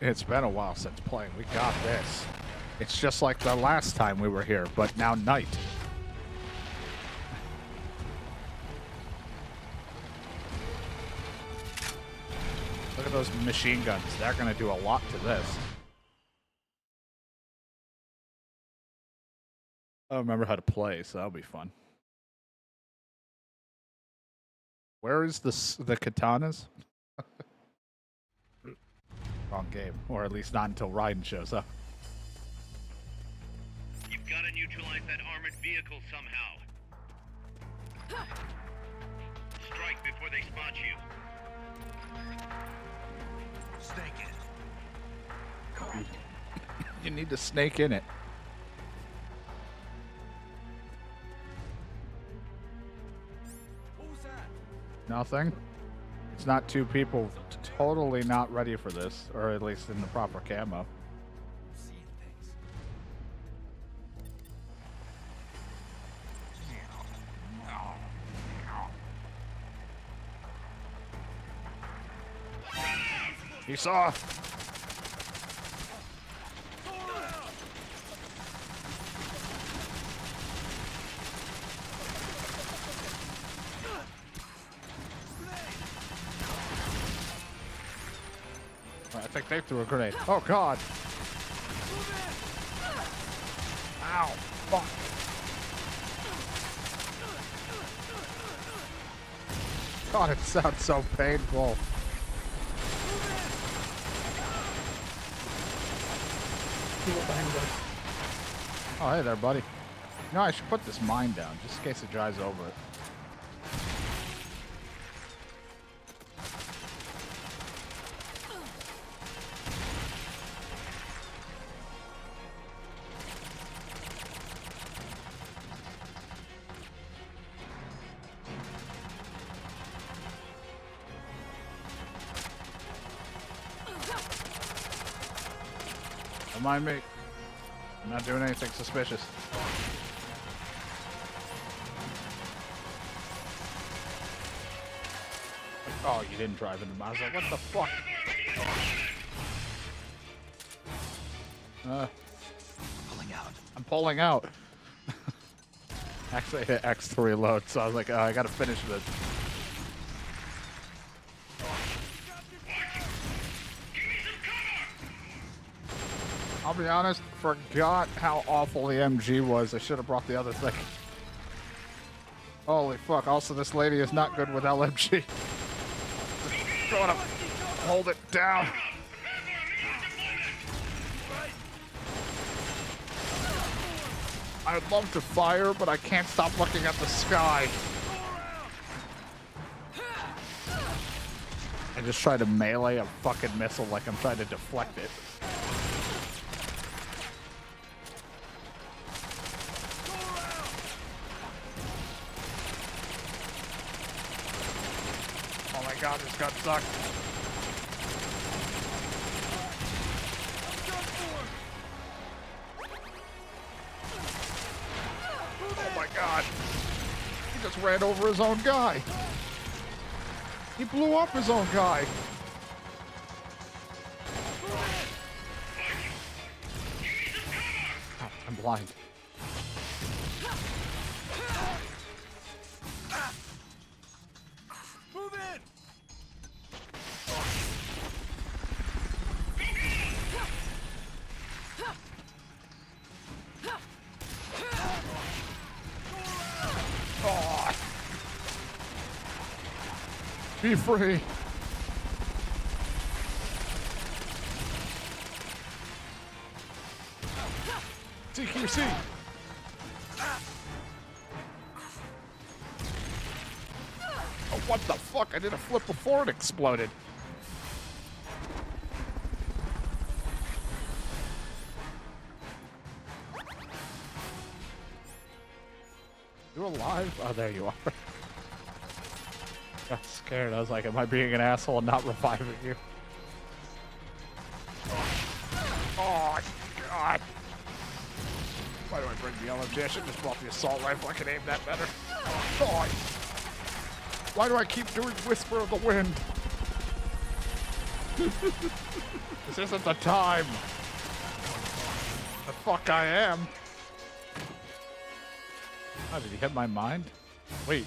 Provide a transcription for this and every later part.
It's been a while since playing. We got this. It's just like the last time we were here, but now night. Look at those machine guns. They're going to do a lot to this. I don't remember how to play, so that'll be fun. Where is the katanas? Wrong game. Or at least not until Raiden shows up. You've got to neutralize that armored vehicle somehow. Strike before they spot you. Snake it. You need to snake in it. What was that? Nothing. It's not two people totally not ready for this, or at least in the proper camo. Seeing things. He saw. I think they threw a grenade. Oh God! Ow! Fuck! God, it sounds so painful. Oh, hey there, buddy. No, I should put this mine down just in case it drives over it. Don't mind me. I'm not doing anything suspicious. Oh, you didn't drive into Mazda. What the fuck? Pulling out. I'm pulling out. Actually, I hit X to reload, so I was like, oh, I gotta finish this. I'll be honest, forgot how awful the MG was. I should have brought the other thing. Holy fuck, also this lady is not good with LMG. Gotta hold it down. I'd love to fire, but I can't stop looking at the sky. I just try to melee a fucking missile like I'm trying to deflect it. Oh my god, this gun sucked. Oh my god. He just ran over his own guy. He blew up his own guy. Oh, I'm blind. Move in! Oh. Be free. TQC. Oh, what the fuck? I did a flip before it exploded. You alive? Oh, there you are. Got scared. I was like, am I being an asshole and not reviving you? Oh, God. Why do I bring the LMG? I should just brought the assault rifle. I can aim that better. Oh, why do I keep doing Whisper of the Wind? This isn't the time. The fuck I am. Oh, did he hit my mind? Wait.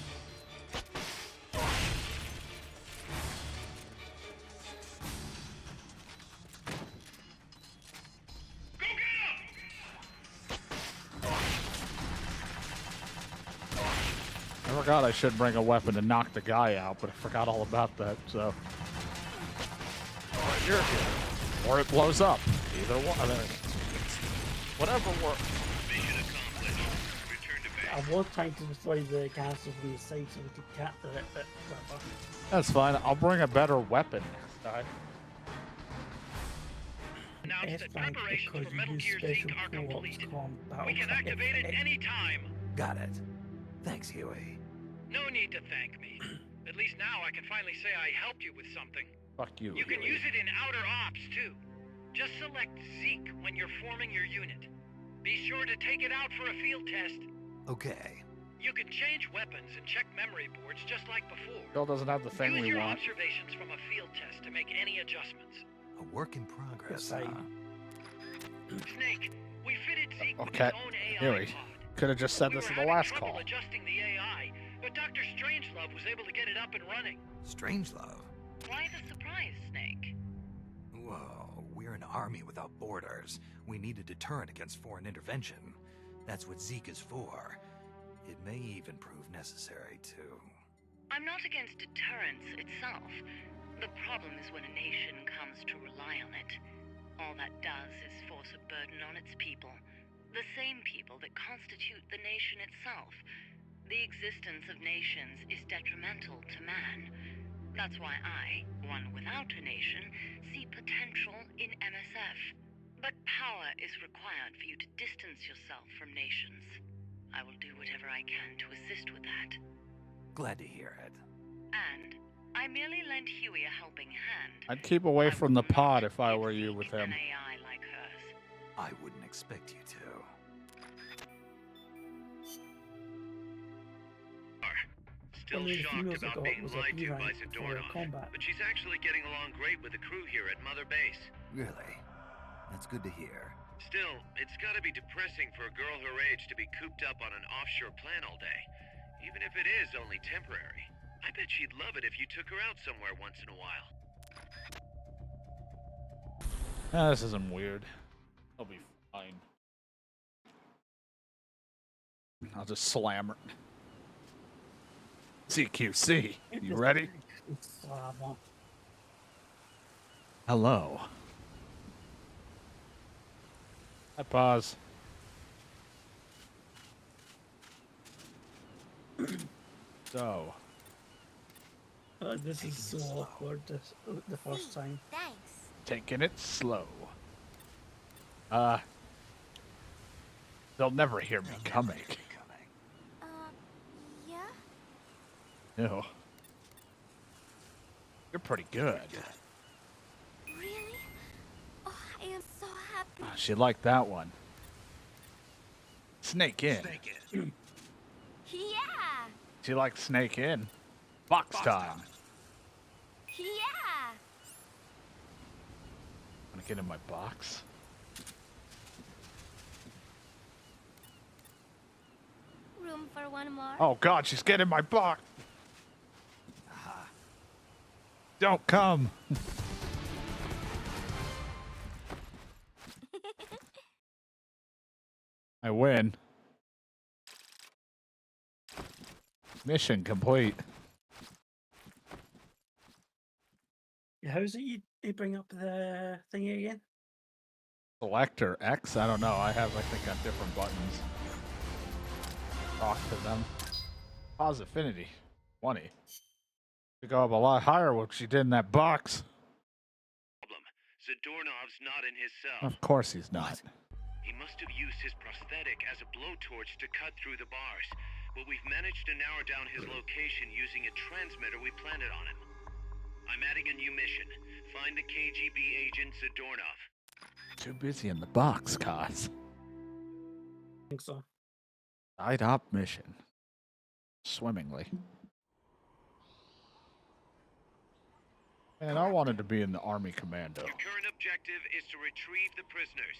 I forgot I should bring a weapon to knock the guy out, but I forgot all about that, so. Right here. Or it blows up. Either one. Whatever works. Mission accomplished. Return to base. I was trying to destroy the castle from the side so we could capture it, but whatever. That's fine. I'll bring a better weapon next time. Announced It's that fine preparations because for you Metal use Gear special Zeke are co-ops complete. combat. We can activate it anytime. Got it. Thanks, Huey. No need to thank me. At least now I can finally say I helped you with something. Fuck you. You can Huey. use it in outer ops, too. Just select Zeke when you're forming your unit. Be sure to take it out for a field test. Okay. You can change weapons and check memory boards just like before. Still doesn't have the thing Use we your want. observations from a field test to make any adjustments. A work in progress, Yes, I- huh? Snake, we fitted Zeke with Okay, his own AI Huey. pod. Could have just said We this were in the having last trouble call. adjusting the AI, but Dr. Strangelove was able to get it up and running. Strangelove. Why the surprise, Snake? Whoa, we're an army without borders. We need a deterrent against foreign intervention. That's what Zeke is for. It may even prove necessary to... I'm not against deterrence itself. The problem is when a nation comes to rely on it. All that does is force a burden on its people. The same people that constitute the nation itself. The existence of nations is detrimental to man. That's why I, one without a nation, see potential in MSF. But power is required for you to distance yourself from nations. I will do whatever I can to assist with that. Glad to hear it. And I merely lent Huey a helping hand. I'd keep away I from the would pod not if I give were you Zeke with him. An AI like hers. I wouldn't expect you to. Still Only a few shocked years about ago, being it was a lied to B by rank for Zadornov, combat. but she's actually getting along great with the crew here at Mother Base. Really? That's good to hear. Still, it's gotta be depressing for a girl her age to be cooped up on an offshore plant all day. Even if it is only temporary. I bet she'd love it if you took her out somewhere once in a while. Ah, this isn't weird. I'll be fine. I'll just slam her. CQC, you ready? Hello. I pause. So, This is so awkward the first time. Thanks. taking it slow. They'll never hear me coming. Yeah? No. You're pretty good. Really? Oh, I am so happy. Ah, she liked that one. Snake in. Yeah! She liked snake in. Box time. Yeah! Wanna get in my box? Room for one more? Oh god, she's getting in my box. Don't come. I win. Mission complete. How's it you bring up the thing again? Selector X? I don't know. I think got different buttons. Talk to them. Pause affinity. 20. To go up a lot higher what she did in that box. Problem. Zadornov's not in his cell. Of course he's not. He must have used his prosthetic as a blowtorch to cut through the bars, but we've managed to narrow down his location using a transmitter we planted on him. I'm adding a new mission. Find the KGB agent Zadornov. Too busy in the box, Kaz. I think so. Side op mission. Swimmingly. And I wanted to be in the Army Commando. Your current objective is to retrieve the prisoners.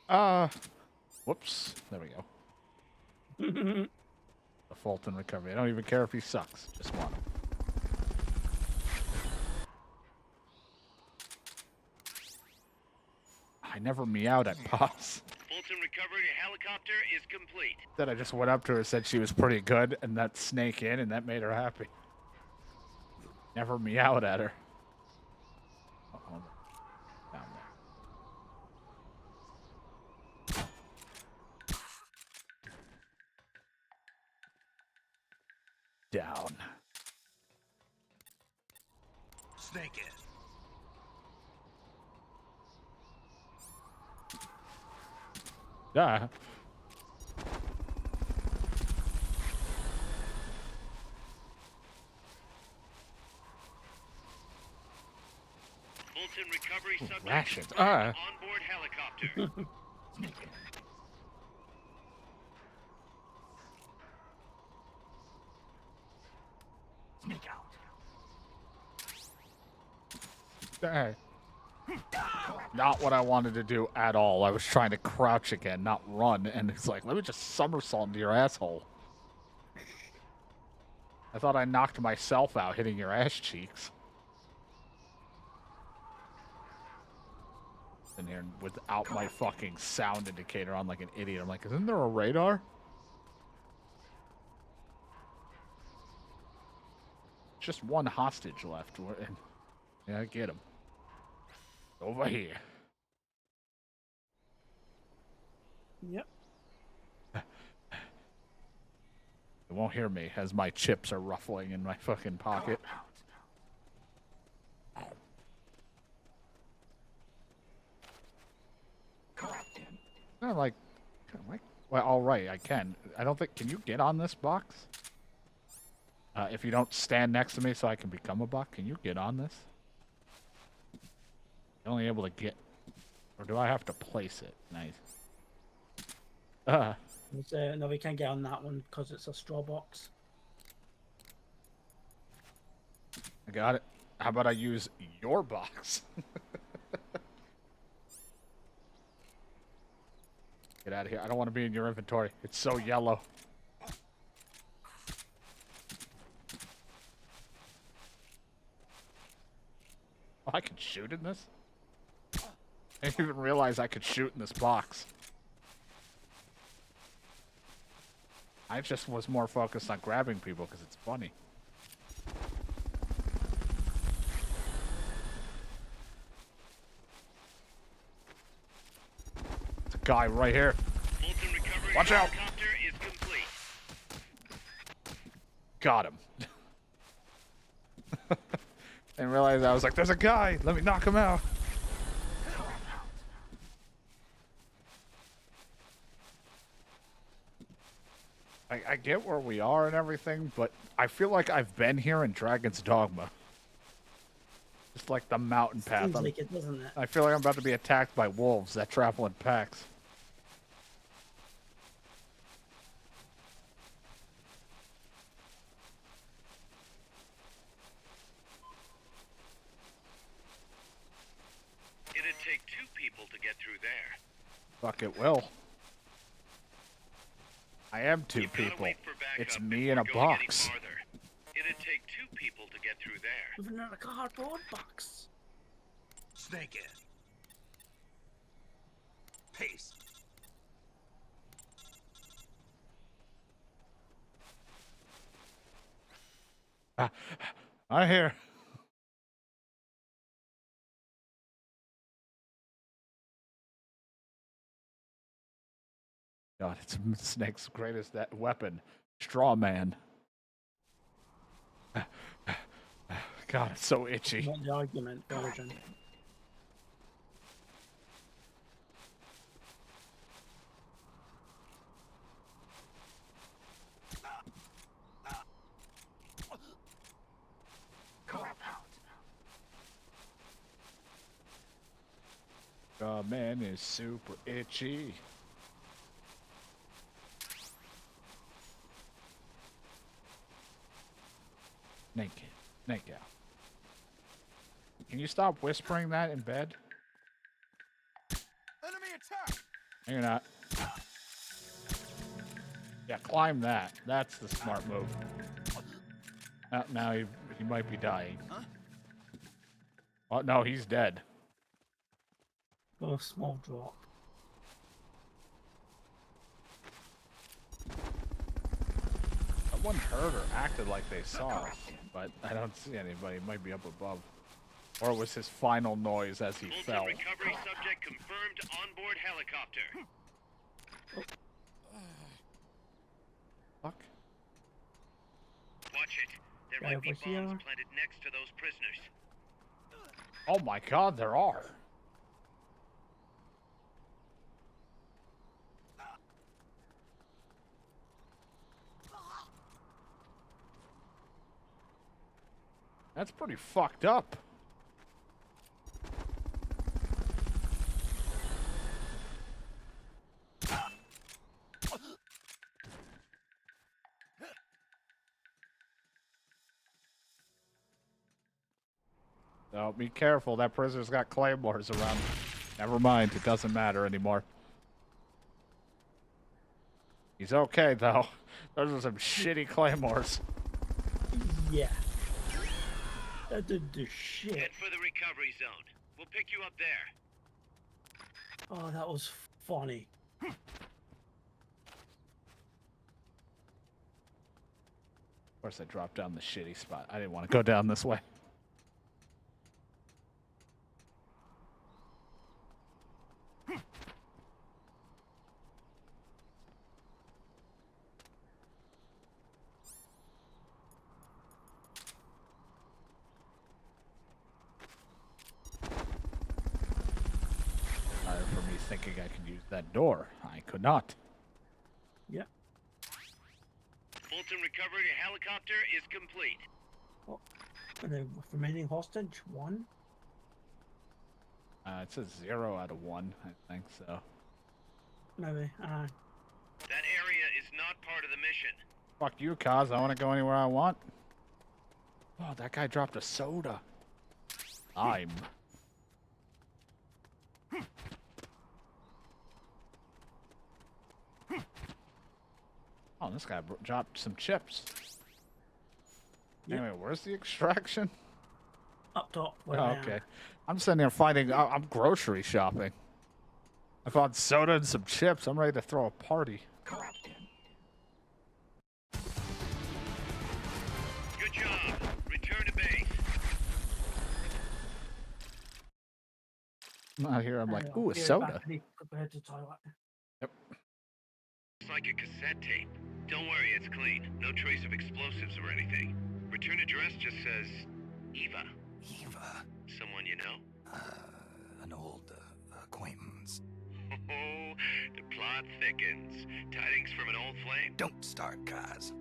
Huh? Whoops. There we go. The Fulton recovery. I don't even care if he sucks. Just want him. I never meowed at Pops. Fulton recovery helicopter is complete. Then I just went up to her and said she was pretty good, and that snake in, and that made her happy. Never meowed at her. Oh, hold on. Down there. Down. Snake in. Yeah. Fulton recovery subject rations. confirmed onboard helicopter. Sneak out. Hey. Not what I wanted to do at all. I was trying to crouch again, not run, and it's like, let me just somersault into your asshole. I thought I knocked myself out hitting your ass cheeks. In here without my fucking sound indicator on like an idiot. I'm like, isn't there a radar? Just one hostage left. Yeah, get him. Over here. Yep. They won't hear me as my chips are ruffling in my fucking pocket. I'm like, well, all right, I can. I don't think. Can you get on this box? If you don't stand next to me, so I can become a buck, can you get on this? You're only able to get, or do I have to place it? Nice. No, we can't get on that one because it's a straw box. I got it. How about I use your box? Get out of here. I don't want to be in your inventory. It's so yellow. Oh, I can shoot in this? I didn't even realize I could shoot in this box. I just was more focused on grabbing people because it's funny. It's a guy right here. Fulton recovery Watch out. helicopter is complete. Got him. Didn't realize I was like, there's a guy. Let me knock him out. I get where we are and everything, but I feel like I've been here in Dragon's Dogma. Just like the mountain path. Seems like it, doesn't it? I feel like I'm about to be attacked by wolves that travel in packs. It'd take 2 people to get through there. Fuck it will. I am 2 You've gotta people. wait for backup It's me in a before going any box. farther. It'd take 2 people to get through there. With another cardboard box. Snake in. Pace. I hear. God, it's Snake's greatest weapon, Straw Man. God, it's so itchy. Not the argument version. man is super itchy. Naked. Naked. Can you stop whispering that in bed? Enemy attack! No, you're not. Yeah, climb that. That's the smart move. Now he might be dying. Huh? Oh, no, he's dead. Oh, small drop. Someone heard or acted like they saw us, but I don't see anybody. It might be up above. Or it was his final noise as he fell. Fulton recovery subject confirmed onboard helicopter. Fuck. Watch it. There Right might be over here. bombs planted next to those prisoners. Oh my god, there are. That's pretty fucked up. So be careful, that prisoner's got claymores around. Never mind, it doesn't matter anymore. He's okay though. Those are some shitty claymores. Yeah. That did the shit. Head for the recovery zone. We'll pick you up there. Oh, that was funny. Of course I dropped down the shitty spot. I didn't want to go down this way. For me thinking I could use that door. I could not. Yeah. Fulton recovery helicopter is complete. And the remaining hostage, 1. It says 0 out of 1, I think so. Maybe. That area is not part of the mission. Fuck you, Kaz. I want to go anywhere I want. Oh, that guy dropped a soda. I'm. Oh, this guy dropped some chips. Yep. Anyway, where's the extraction? Up top. Where Oh, I am. okay. I'm sitting here finding. I'm grocery shopping. I found soda and some chips. I'm ready to throw a party. Good job. Return to base. I'm out here. I'm like, There you ooh, go. a Be right soda. back. I need to go ahead to the toilet. It's like a cassette tape. Don't worry, it's clean. No trace of explosives or anything. Return address just says Eva. Eva. Someone you know? An old acquaintance. Oh, the plot thickens. Tidings from an old flame? Don't start, Kaz.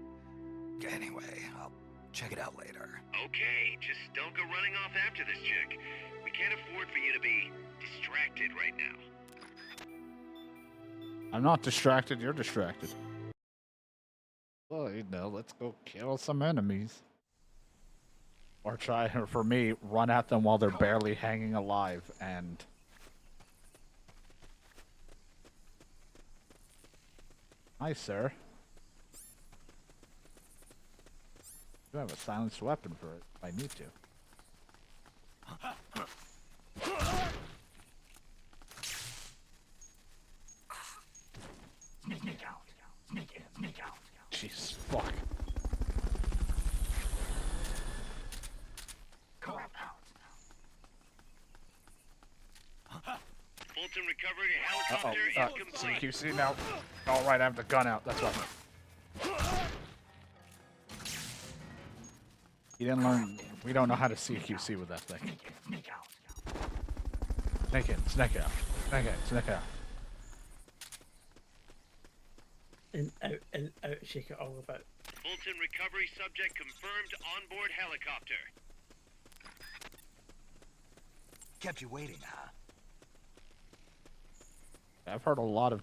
Anyway, I'll check it out later. Okay, just don't go running off after this chick. We can't afford for you to be distracted right now. I'm not distracted. You're distracted. Well, you know, let's go kill some enemies. Or try, or for me, run at them while they're barely hanging alive and... Hi, sir. You have a silenced weapon for it if I need to. Sneak out. Sneak in. Sneak out. Jeez, fuck. Go out. Fulton recovery Uh-oh. helicopter is complete. CQC now. All right, I have the gun out. That's what. You didn't learn. We don't know how to CQC with that thing. Sneak out. Snake in, snake out. Snake in, snake out. In, out, shake it all about. Fulton recovery subject confirmed onboard helicopter. Kept you waiting, huh? I've heard a lot of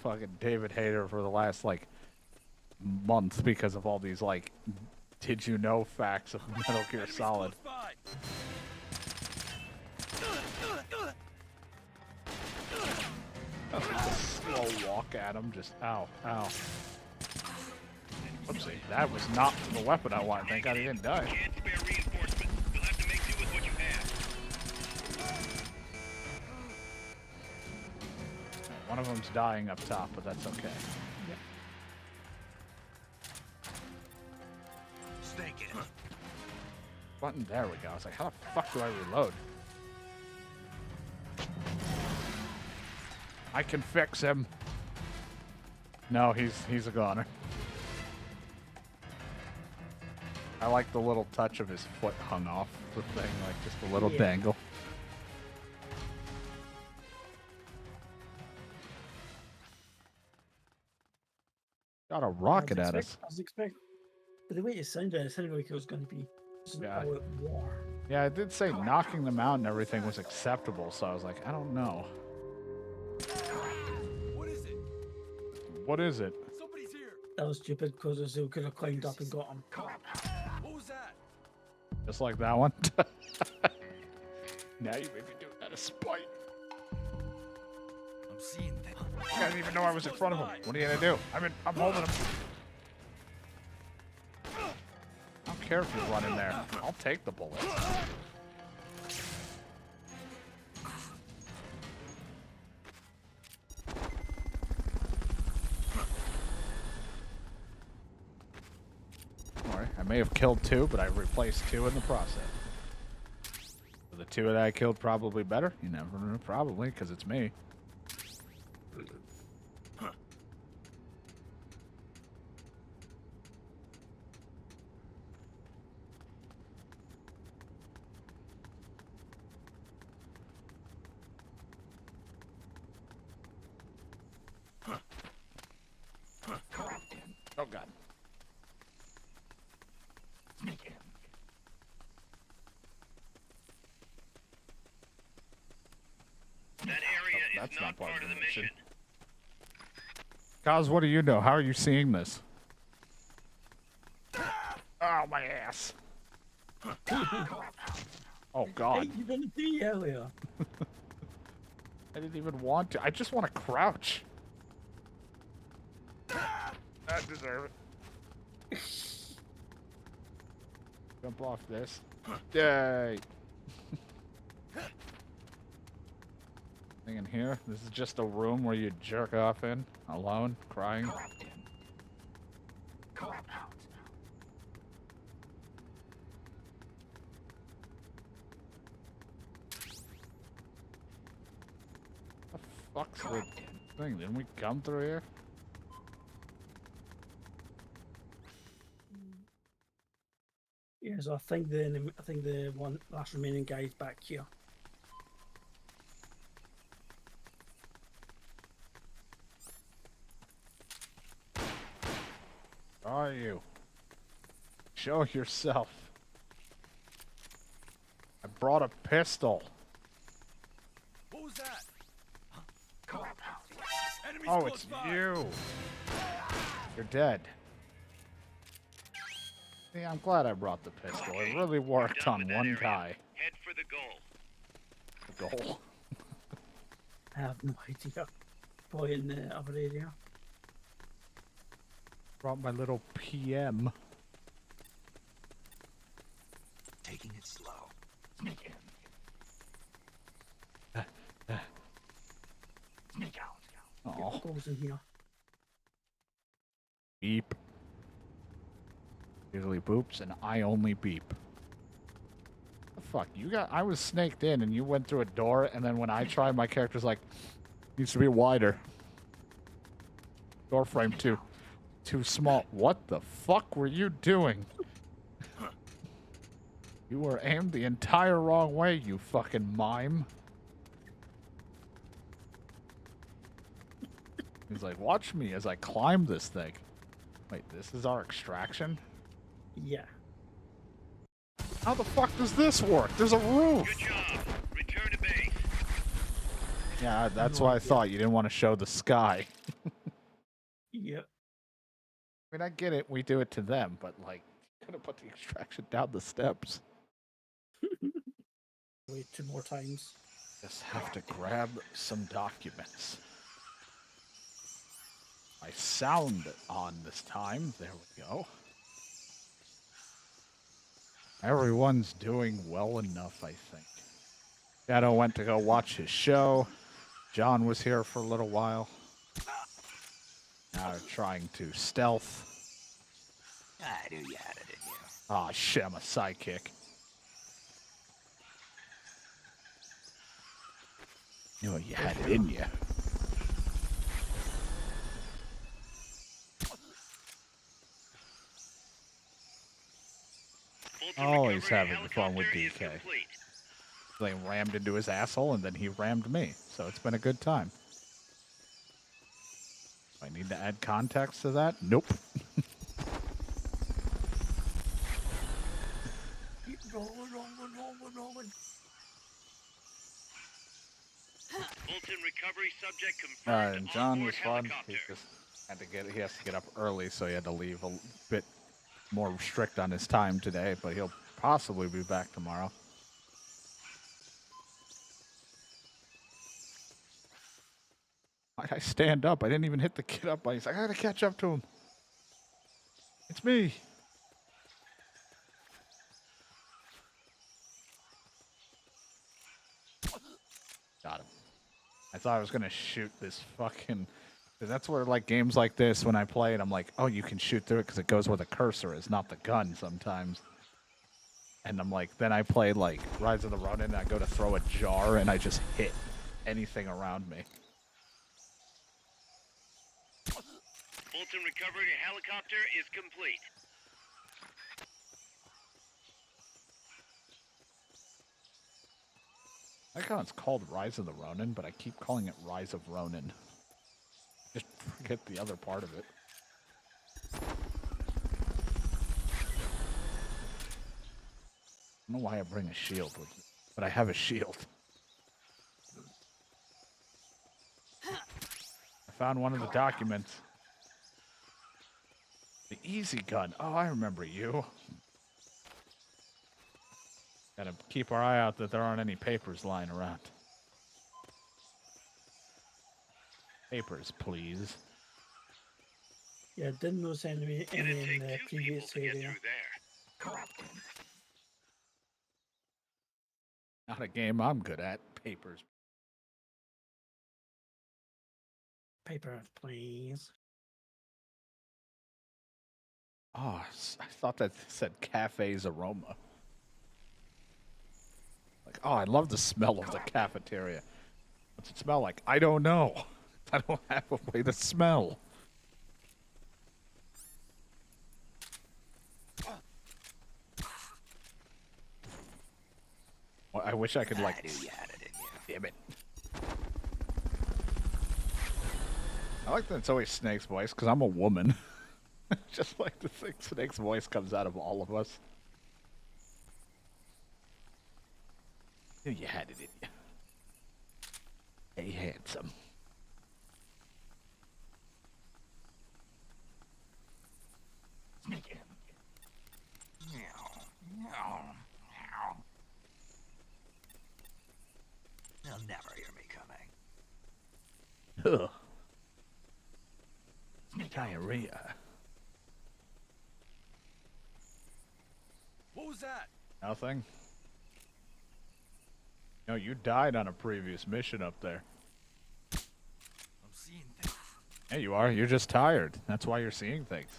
fucking David Hayter for the last, like, month because of all these, like, did you know facts of Metal Gear Solid. Slow walk at him, just ow, ow. Oopsie, that was not the weapon I wanted. Thank God he didn't die. Can't spare reinforcements. You'll have to make do with what you have. One of them's dying up top, but that's okay. Snake it. Button, there we go. I was like, how the fuck do I reload? I can fix him. No, he's a goner. I like the little touch of his foot hung off the thing, like just a little dangle. Got a rocket at us. I was expecting. But the way it sounded like it was going to be just an all-out war. Yeah, I did say knocking them out and everything was acceptable, so I was like, I don't know. What is it? What is it? Somebody's here. That was stupid because they could have climbed up and got him. What was that? Just like that one. Now you made me do it out of spite. I'm seeing things. I didn't even know I was in front of him. What are you gonna do? I'm holding him. I don't care if you run in there. I'll take the bullet. Alright, I may have killed two, but I've replaced two in the process. Are the two that I killed probably better? You never know, probably, because it's me. Oh god. That area That's is not not part part of of the the mission. mission. Kaz, what do you know? How are you seeing this? Oh, my ass. Oh, God. Hey, you didn't see me earlier. I didn't even want to. I just want to crouch. I deserve it. Jump off this. Yay. Thing in here? This is just a room where you jerk off in, alone, crying. The fuck's the thing? Didn't we come through here? Yeah, so I think the one last remaining guy is back here. Are you? Show yourself. I brought a pistol. What was that? Enemies Oh, close it's by. you. You're dead. Yeah, I'm glad I brought the pistol. It really worked Done on with that one area. guy. Head for the goal. The goal. I have no idea. Probably in the other area. Brought my little PM. Taking it slow. Oh, What goes in here? beep. Usually boops, and I only beep. The fuck? I was snaked in, and you went through a door, and then when I try, my character's like, needs to be wider. Door frame too small. What the fuck were you doing? You were aimed the entire wrong way, you fucking mime. He's like, watch me as I climb this thing. Wait, this is our extraction? Yeah. How the fuck does this work? There's a roof! Good job. Return to base. Yeah, that's No why I idea. thought you didn't want to show the sky. Yep. I mean, I get it. We do it to them, but like, could have put the extraction down the steps. Wait 2 more times. Just have to grab some documents. My sound on this time. There we go. Everyone's doing well enough, I think. Shadow went to go watch his show. John was here for a little while. Now trying to stealth. I knew you had it in you. Ah, shit, I'm a sidekick. Knew you had it in you. Always having fun with DK. They rammed into his asshole and then he rammed me. So it's been a good time. Do I need to add context to that? Nope. Keep rolling. Fulton recovery subject confirmed. And John onboard was fun. He helicopter. just had to get. He has to get up early, so he had to leave a bit more strict on his time today. But he'll possibly be back tomorrow. I stand up. I didn't even hit the kid up. He's like, I gotta catch up to him. It's me. Got him. I thought I was gonna shoot this fucking. 'Cause that's where like games like this, when I play it, I'm like, oh, you can shoot through it because it goes where the cursor is, not the gun sometimes. And I'm like, then I play like Rise of the Ronin, and I go to throw a jar, and I just hit anything around me. Fulton recovery helicopter is complete. I like how it's called Rise of the Ronin, but I keep calling it Rise of Ronin. Just forget the other part of it. I don't know why I bring a shield with me, but I have a shield. I found one of the documents. The easy gun. Oh, I remember you. Gotta keep our eye out that there aren't any papers lying around. Papers, please. Yeah, didn't notice any It'd in take the 2 people previous to get area. through there. Not a game I'm good at. Papers. Paper, please. Oh, I thought that said cafe's aroma. Like, oh, I love the smell of the cafeteria. What's it smell like? I don't know. I don't have a way to smell. Well, I wish I could, like... I knew you had it in you. Damn it. I like that it's always Snake's voice, because I'm a woman. Just like to think Snake's voice comes out of all of us. Knew you had it in you. Hey, handsome. They'll never hear me coming. Ugh. Diarrhea. What was that? Nothing. No, you died on a previous mission up there. I'm seeing things. Yeah, you are. You're just tired. That's why you're seeing things.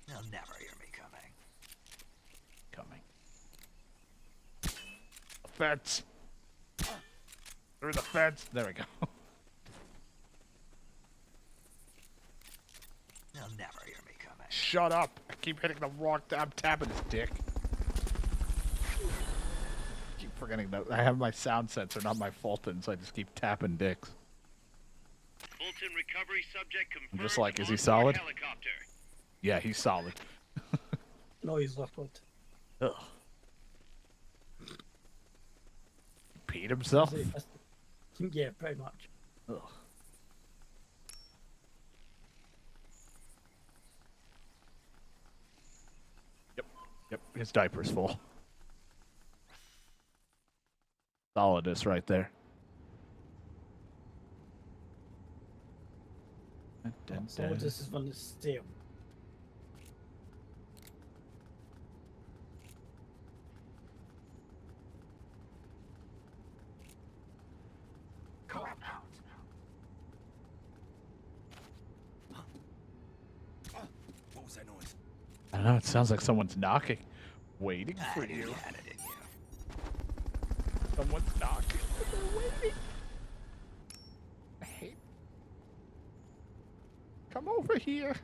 They'll never hear me coming. Coming. The fence. Through the fence. There we go. They'll never hear me coming. Shut up. I keep hitting the wrong... I'm tapping his dick. Keep forgetting that I have my sound sensor, not my Fulton, so I just keep tapping dicks. Fulton recovery subject confirmed. I'm just like, is he onboard solid? Helicopter. Yeah, he's solid. No, he's liquid. Ugh. Peed himself? Is Yeah, pretty much. Ugh. Yep, his diaper's full. Solidus right there. So this is fun to steal. What was that noise? I don't know, it sounds like someone's knocking. Waiting for knew you. had it in you. Someone's knocking. They're waiting. I hate. Come over here.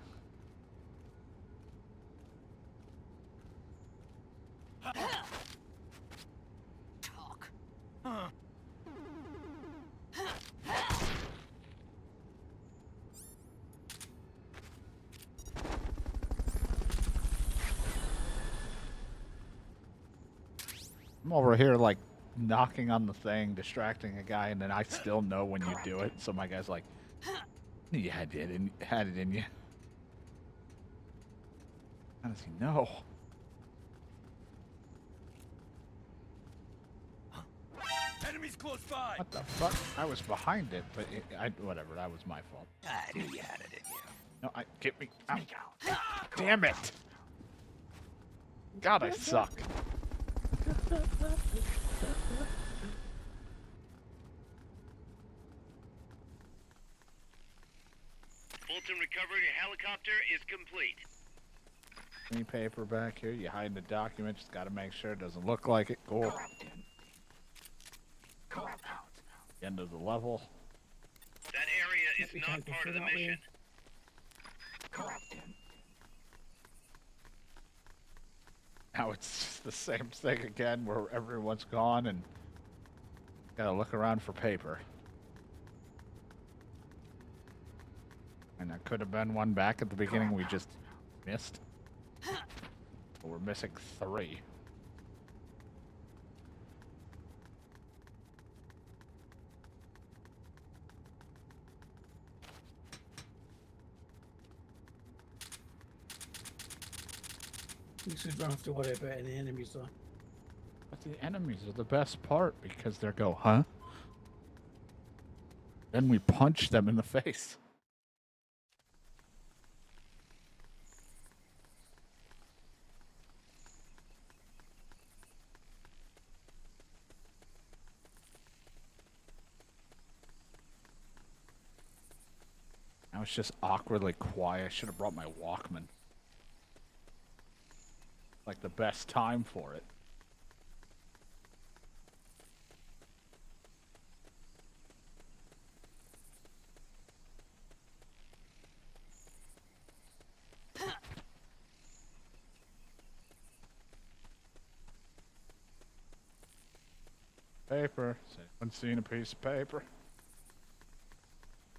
Talk. I'm over here like knocking on the thing, distracting a guy, and then I still know when you do it. So my guy's like, "You had it in you." How does he know? Enemies close by. What the fuck? I was behind it, but whatever. That was my fault. I knew you had it in you. No, get me out. Damn it! God, I suck. Fulton recovery helicopter is complete. Any paper back here? You hide the document. Just gotta make sure it doesn't look like it. Cool. End of the level. That area is We not can't go part of through the that way. mission. Now it's just the same thing again, where everyone's gone and gotta look around for paper. And there could have been one back at the beginning we just missed. But we're missing 3. You just don't have to worry about any enemies though. But the enemies are the best part because they go, huh? Then we punch them in the face. Now it's just awkwardly quiet. I should have brought my Walkman. Like the best time for it. Paper. Has anyone seen a piece of paper?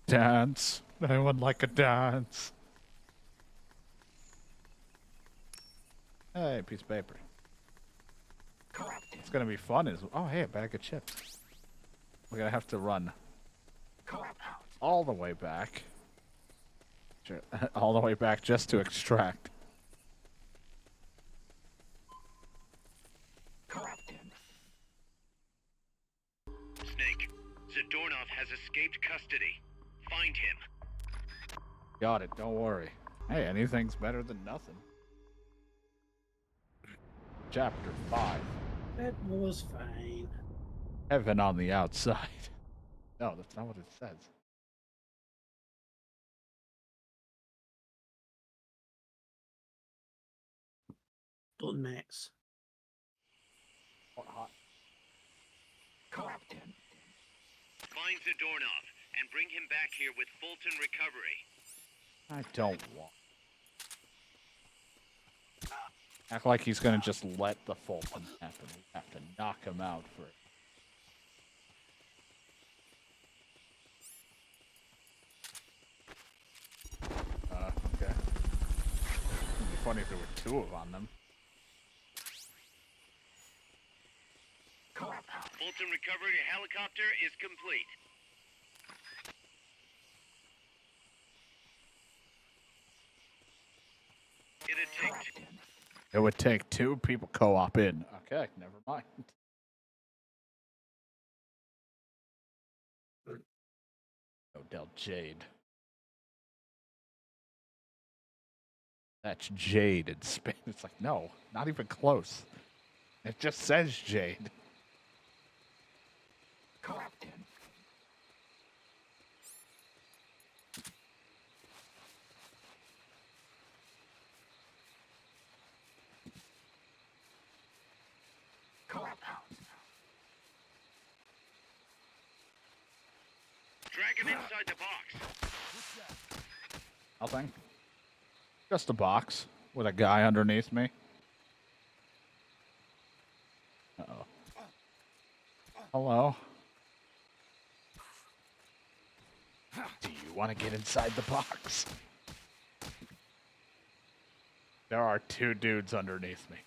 Dance. Anyone like a dance? Hey, piece of paper. It's gonna be fun. Oh, hey, a bag of chips. We're gonna have to run all the way back. All the way back just to extract. Snake, Zadornov has escaped custody. Find him. Got it. Don't worry. Hey, anything's better than nothing. Chapter 5. It was fine. Heaven on the outside. No, that's not what it says. Don't mix. Hot. Find Zadornov and bring him back here with Fulton recovery. I don't want. Act like he's gonna just let the Fulton happen. We have to knock him out first. Okay. It'd be funny if there were 2 on them. Fulton recovery helicopter is complete. It'd take two. It would take 2 people co-op in. Okay, never mind. Odell Jade. That's Jade in Spain. It's like, no, not even close. It just says Jade. Drag him inside the box. Nothing. Just a box with a guy underneath me. Uh-oh. Hello? Do you want to get inside the box? There are 2 dudes underneath me.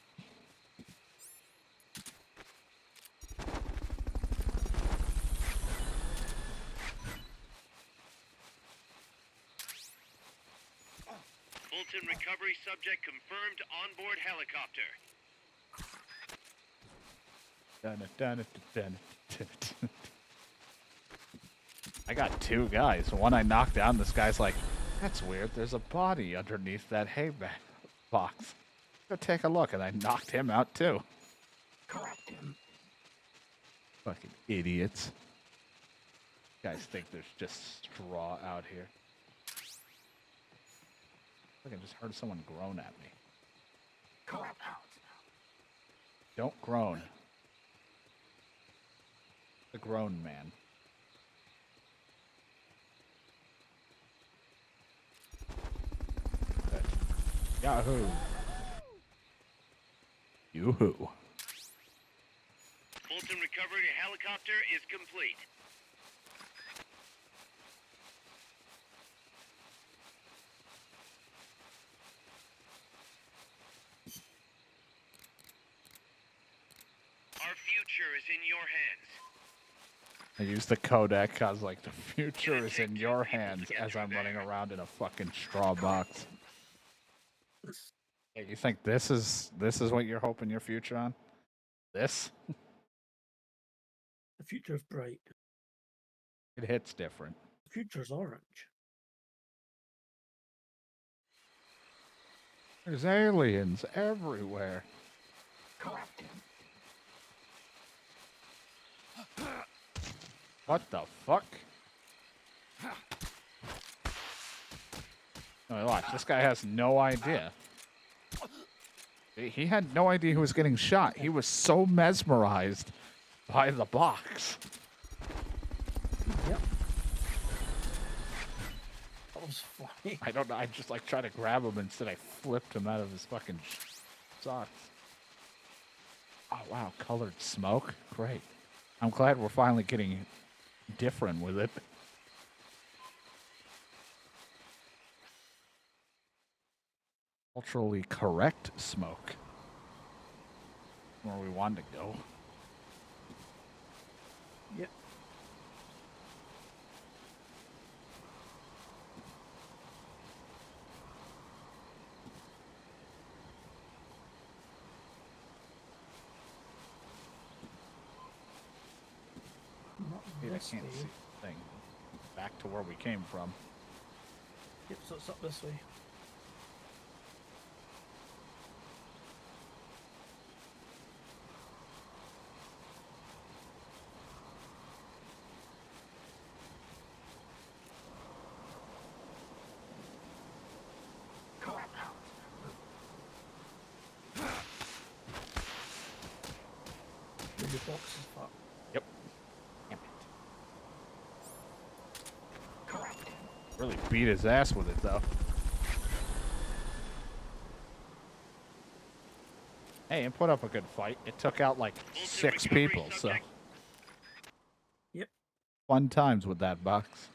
Fulton recovery subject confirmed onboard helicopter. I got 2 guys. One I knocked down. This guy's like, that's weird. There's a body underneath that hay box. Go take a look. And I knocked him out too. Fucking idiots. Guys think there's just straw out here. I just heard someone groan at me. Don't groan. The groan man. Good. Yahoo! Yoo-hoo. Fulton recovery helicopter is complete. Our future is in your hands. I use the codec. I was like, the future is in your hands as I'm running around in a fucking straw box. Hey, you think this is what you're hoping your future on? This? The future is bright. It hits different. The future's orange. There's aliens everywhere. What the fuck? Oh, watch, this guy has no idea. He had no idea who was getting shot. He was so mesmerized by the box. Yep. That was funny. I don't know. I just like tried to grab him instead. I flipped him out of his fucking socks. Oh wow, colored smoke. Great. I'm glad we're finally getting different with it. Culturally correct smoke. Where we wanted to go. Yep. Dude, I can't see the thing. Back to where we came from. Yep, so it's up this way. Where your box is fucked. Yep. Damn it. Really beat his ass with it, though. Hey, and put up a good fight. It took out like 6 people, so. Yep. Fun times with that box.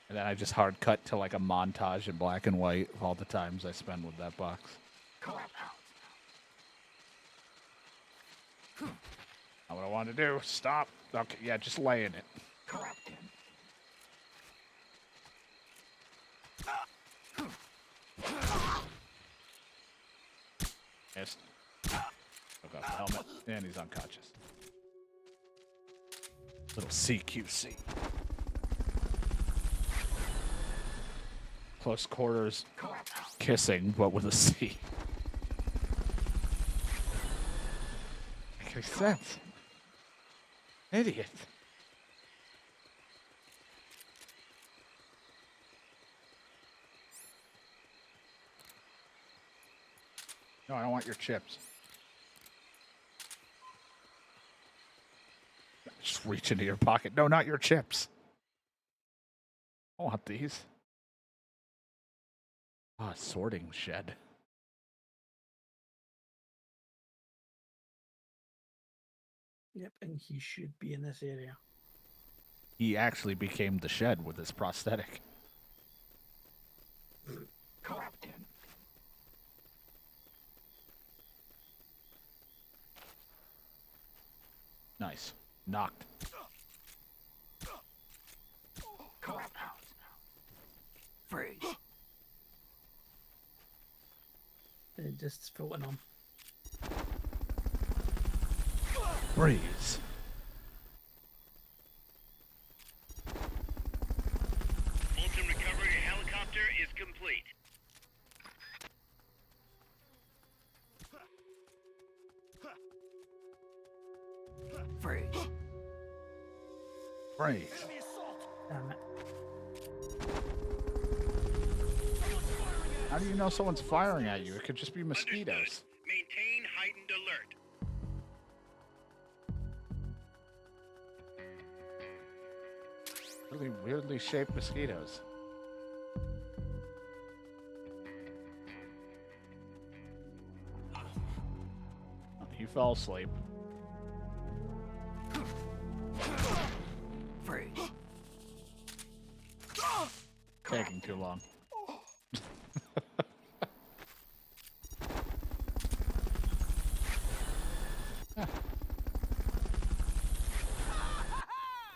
And then I just hard cut to like a montage in black and white of all the times I spend with that box. Not what I wanted to do. Stop. Okay, yeah, just lay in it. Missed. Took off the helmet, and he's unconscious. Little CQC. Close quarters kissing, but with a C. Makes sense. Idiot. No, I don't want your chips. Just reach into your pocket. No, not your chips. I want these. Ah, sorting shed. Yep, and he should be in this area. He actually became the shed with his prosthetic. Captain. Nice. Knocked. Freeze. Just floating on. Breeze. Fulton recovery helicopter is complete. Freeze. Breeze. Damn it. How do you know someone's firing at you? It could just be mosquitoes. Understood. Maintain heightened alert. Really weirdly shaped mosquitoes. He fell asleep. Freeze. Taking too long.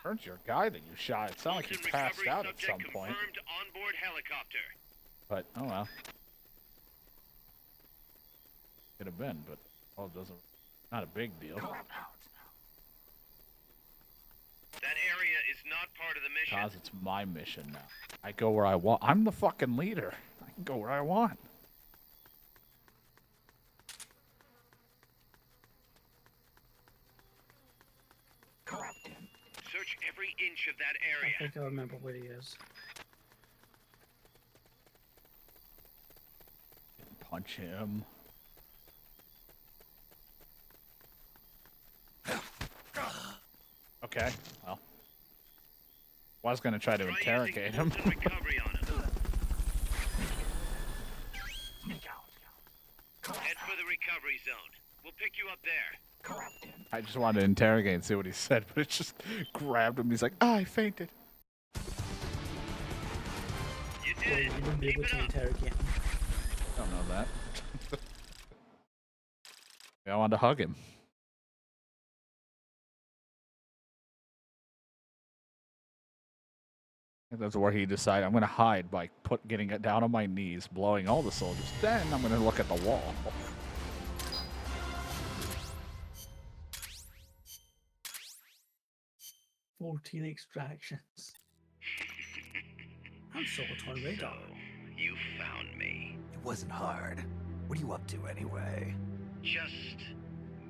Heard your guy that you shot. It sounded like he Fulton passed recovery out at some subject point. confirmed onboard helicopter. But, oh well. Could have been, but, oh, it doesn't. Not a big deal. That area is not part of the mission. Because it's my mission now. I go where I want. I'm the fucking leader. I can go where I want. Search every inch of that I area. think I remember where he is. Punch him. Okay, well. Was gonna try to Try using interrogate him. Fulton recovery on him. Head for the recovery zone. We'll pick you up there. I just wanted to interrogate and see what he said, but it just grabbed him. He's like, ah, I fainted. You So did you it. wouldn't be Keep able it to up. interrogate him. Don't know that. I wanted to hug him. And that's where he decided I'm going to hide by getting it down on my knees, blowing all the soldiers. Then I'm going to look at the wall. 14 extractions. I'm sort on So, radar. you found me. It wasn't hard. What are you up to anyway? Just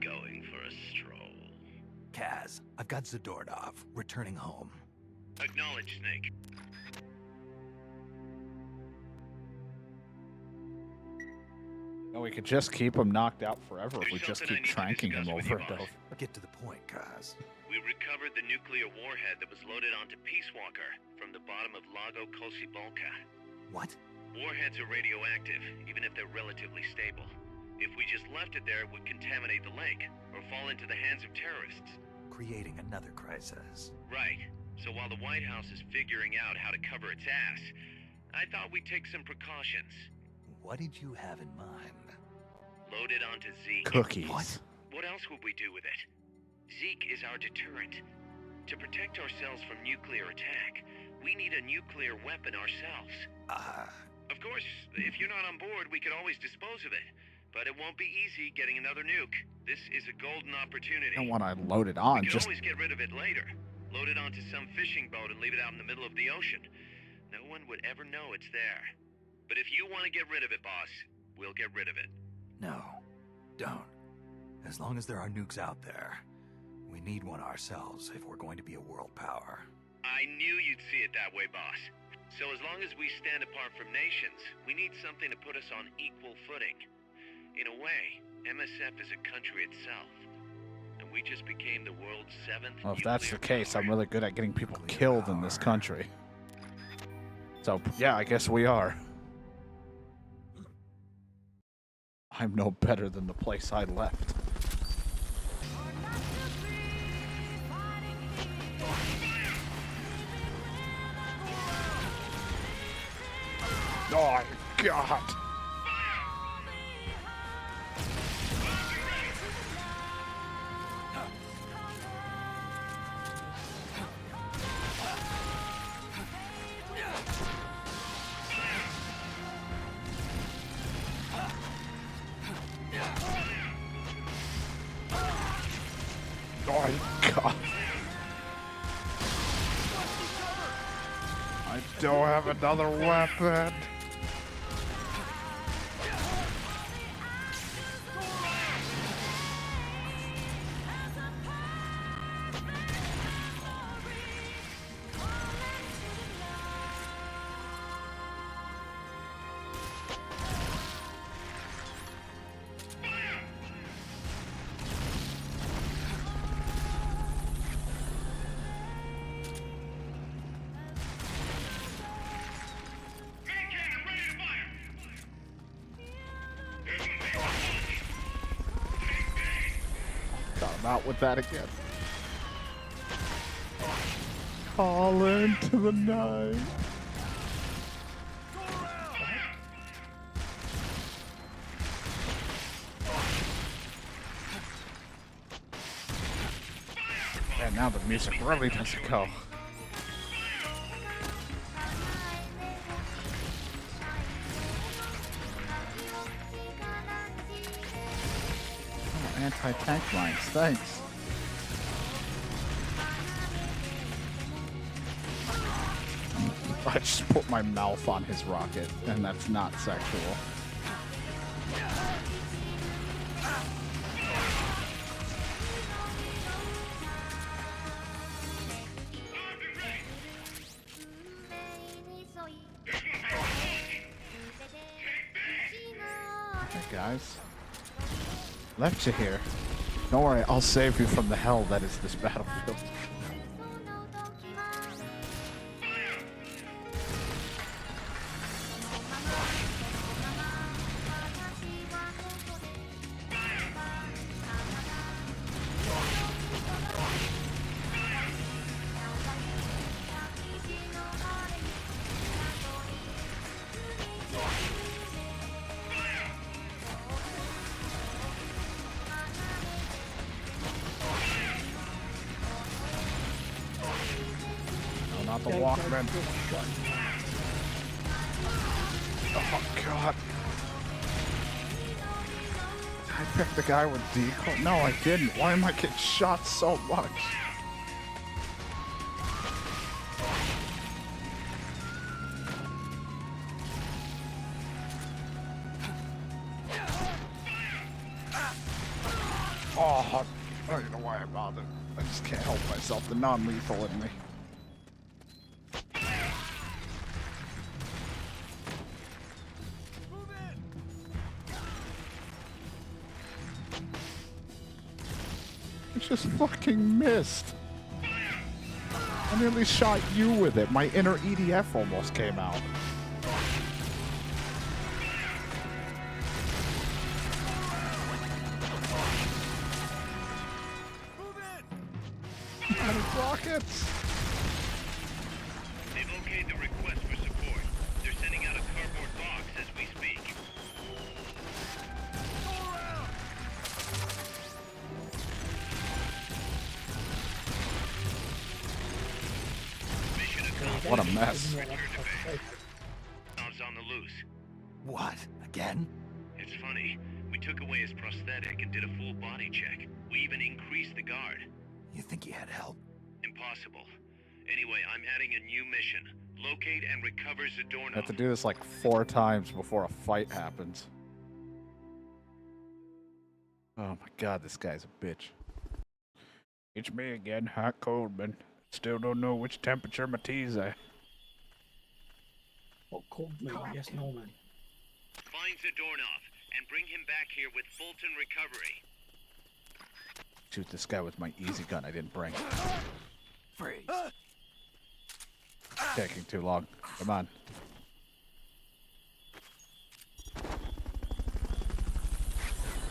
going for a stroll. Kaz, I've got Zadornov returning home. Acknowledge, Snake. No, we could just keep him knocked out forever if we There's just something keep I need to tranking him discuss with over you, and boss. over. Get to the point, Kaz. We recovered the nuclear warhead that was loaded onto Peace Walker from the bottom of Lago Kosibolka. What? Warheads are radioactive, even if they're relatively stable. If we just left it there, it would contaminate the lake, or fall into the hands of terrorists. Creating another crisis. Right. So while the White House is figuring out how to cover its ass, I thought we'd take some precautions. What did you have in mind? Load it onto Zeke. Cookies. What? What else would we do with it? Zeke is our deterrent. To protect ourselves from nuclear attack, we need a nuclear weapon ourselves. Of course, if you're not on board, we could always dispose of it. But it won't be easy getting another nuke. This is a golden opportunity. And when I load it on, We can just always get rid of it later. Load it onto some fishing boat and leave it out in the middle of the ocean. No one would ever know it's there. But if you want to get rid of it, boss, we'll get rid of it. No, don't. As long as there are nukes out there, we need one ourselves if we're going to be a world power. I knew you'd see it that way, boss. So as long as we stand apart from nations, we need something to put us on equal footing. In a way, MSF is a country itself. And we just became the world's 7th well, if that's the nuclear case, power. I'm really good at getting people Nuclear killed in this power. country. So, yeah, I guess we are. I'm no better than the place I left. Oh, God. Oh, God. I don't have another weapon. Got him out with that again. Call into the night. And now the music really doesn't go. Oh, anti-tank mines, thanks. I just put my mouth on his rocket, and that's not sexual. Hey guys, left you here. Don't worry, I'll save you from the hell that is this battlefield. No, not the Walkman. Oh god. I picked the guy with decoy. No, I didn't. Why am I getting shot so much? Oh, I don't even know why I bothered. I just can't help myself. The non-lethal in me. I just fucking missed. I nearly shot you with it. My inner EDF almost came out. Out of rockets. They've okayed the request for support. They're sending out a cardboard box as we speak. Mission accomplished. What a mess. Return to base. Bombs on the loose. What? Again? It's funny. We took away his prosthetic and did a full body check. We even increased the guard. You think he had help? Impossible. Anyway, I'm adding a new mission. Locate and recover I have to Zadornov. do this like 4 times before a fight happens. Oh my god, this guy's a bitch. It's me again, Hot Coldman. Still don't know which temperature my tea's at. What called me? Yes, Norman. Find Zadornov and bring him back here with Fulton recovery. Shoot this guy with my easy gun I didn't bring. Freeze. Taking too long. Come on.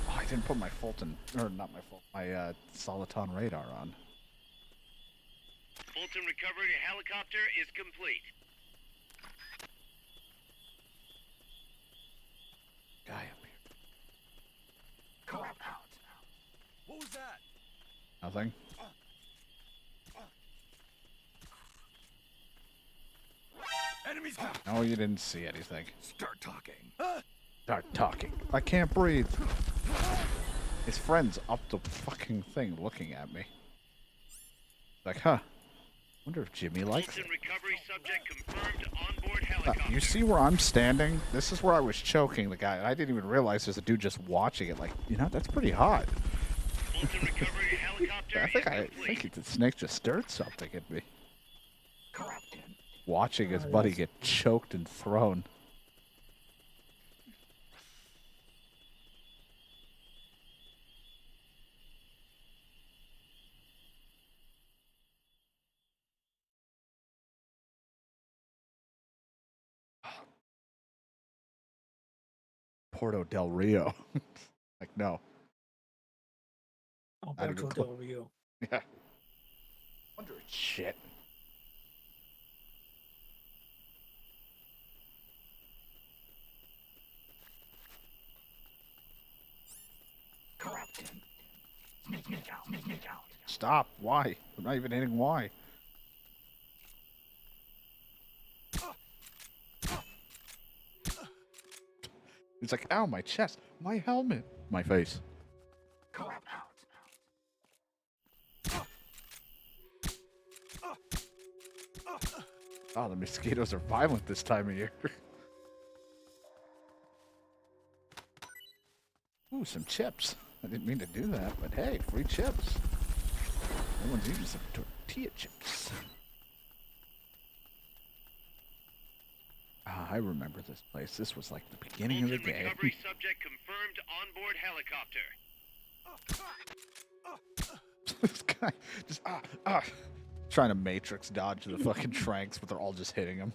Oh, I didn't put my Fulton, or not my Fulton, my Soliton radar on. Fulton recovery helicopter is complete. Guy up here. Come out. What was that? Nothing. Enemies coming. No, you didn't see anything. Start talking. Start talking. I can't breathe. His friend's up the fucking thing looking at me. Like, huh. Wonder if Jimmy likes it. Fulton recovery subject confirmed onboard helicopter. You see where I'm standing? This is where I was choking the guy. And I didn't even realize there's a dude just watching it. Like, you know, that's pretty hot. Fulton recovery helicopter I think is complete. the snake just stirred something in me. Corrupted. Watching his Oh, buddy yes. get choked and thrown. Porto del Rio. Like, no. Not even Alberto close. Del Rio. Yeah. Wonder shit. Corrupted. Sneak out. Stop. Why? I'm not even hitting why. It's like, ow, my chest. My helmet. My face. Come out. Oh, the mosquitoes are violent this time of year. Ooh, some chips. I didn't mean to do that, but hey, free chips. No one's eating some tortilla chips. Ah, I remember this place. This was like the beginning of the Fulton game. recovery subject confirmed onboard helicopter. This guy just trying to matrix dodge the fucking tranks, but they're all just hitting him.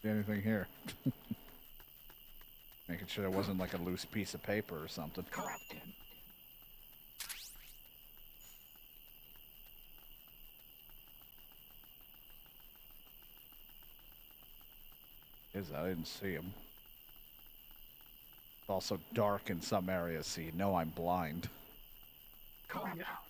See anything here? Making sure there wasn't like a loose piece of paper or something. Corrupted. I didn't see him. It's also dark in some areas, so you know I'm blind. Come out.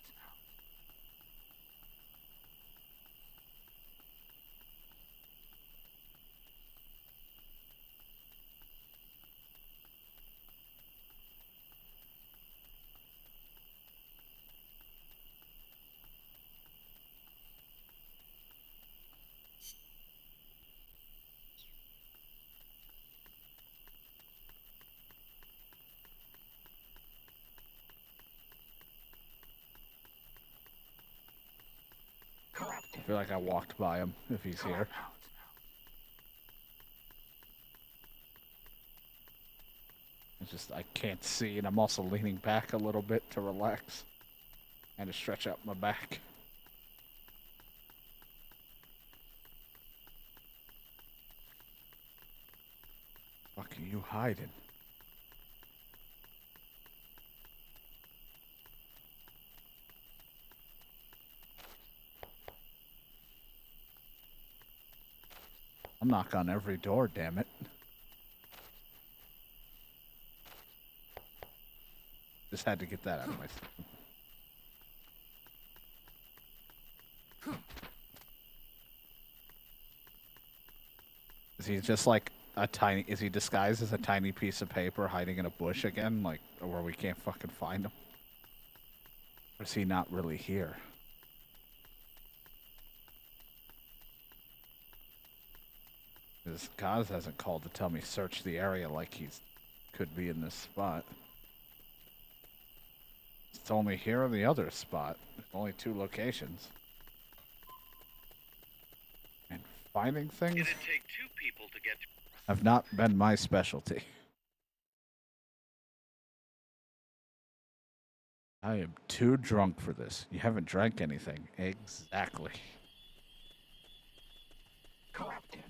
I feel like I walked by him, if he's here. It's just, I can't see, and I'm also leaning back a little bit to relax. And to stretch out my back. Fuck are you hiding? I'll knock on every door, damn it. Just had to get that out of my system. Is he just like a tiny? Is he disguised as a tiny piece of paper hiding in a bush again, like where we can't fucking find him? Or is he not really here? Because Kaz hasn't called to tell me search the area like he's could be in this spot. It's only here or the other spot. There's only 2 locations. And finding things It'd take 2 people to get have not been my specialty. I am too drunk for this. You haven't drank anything. Exactly. Corrupted.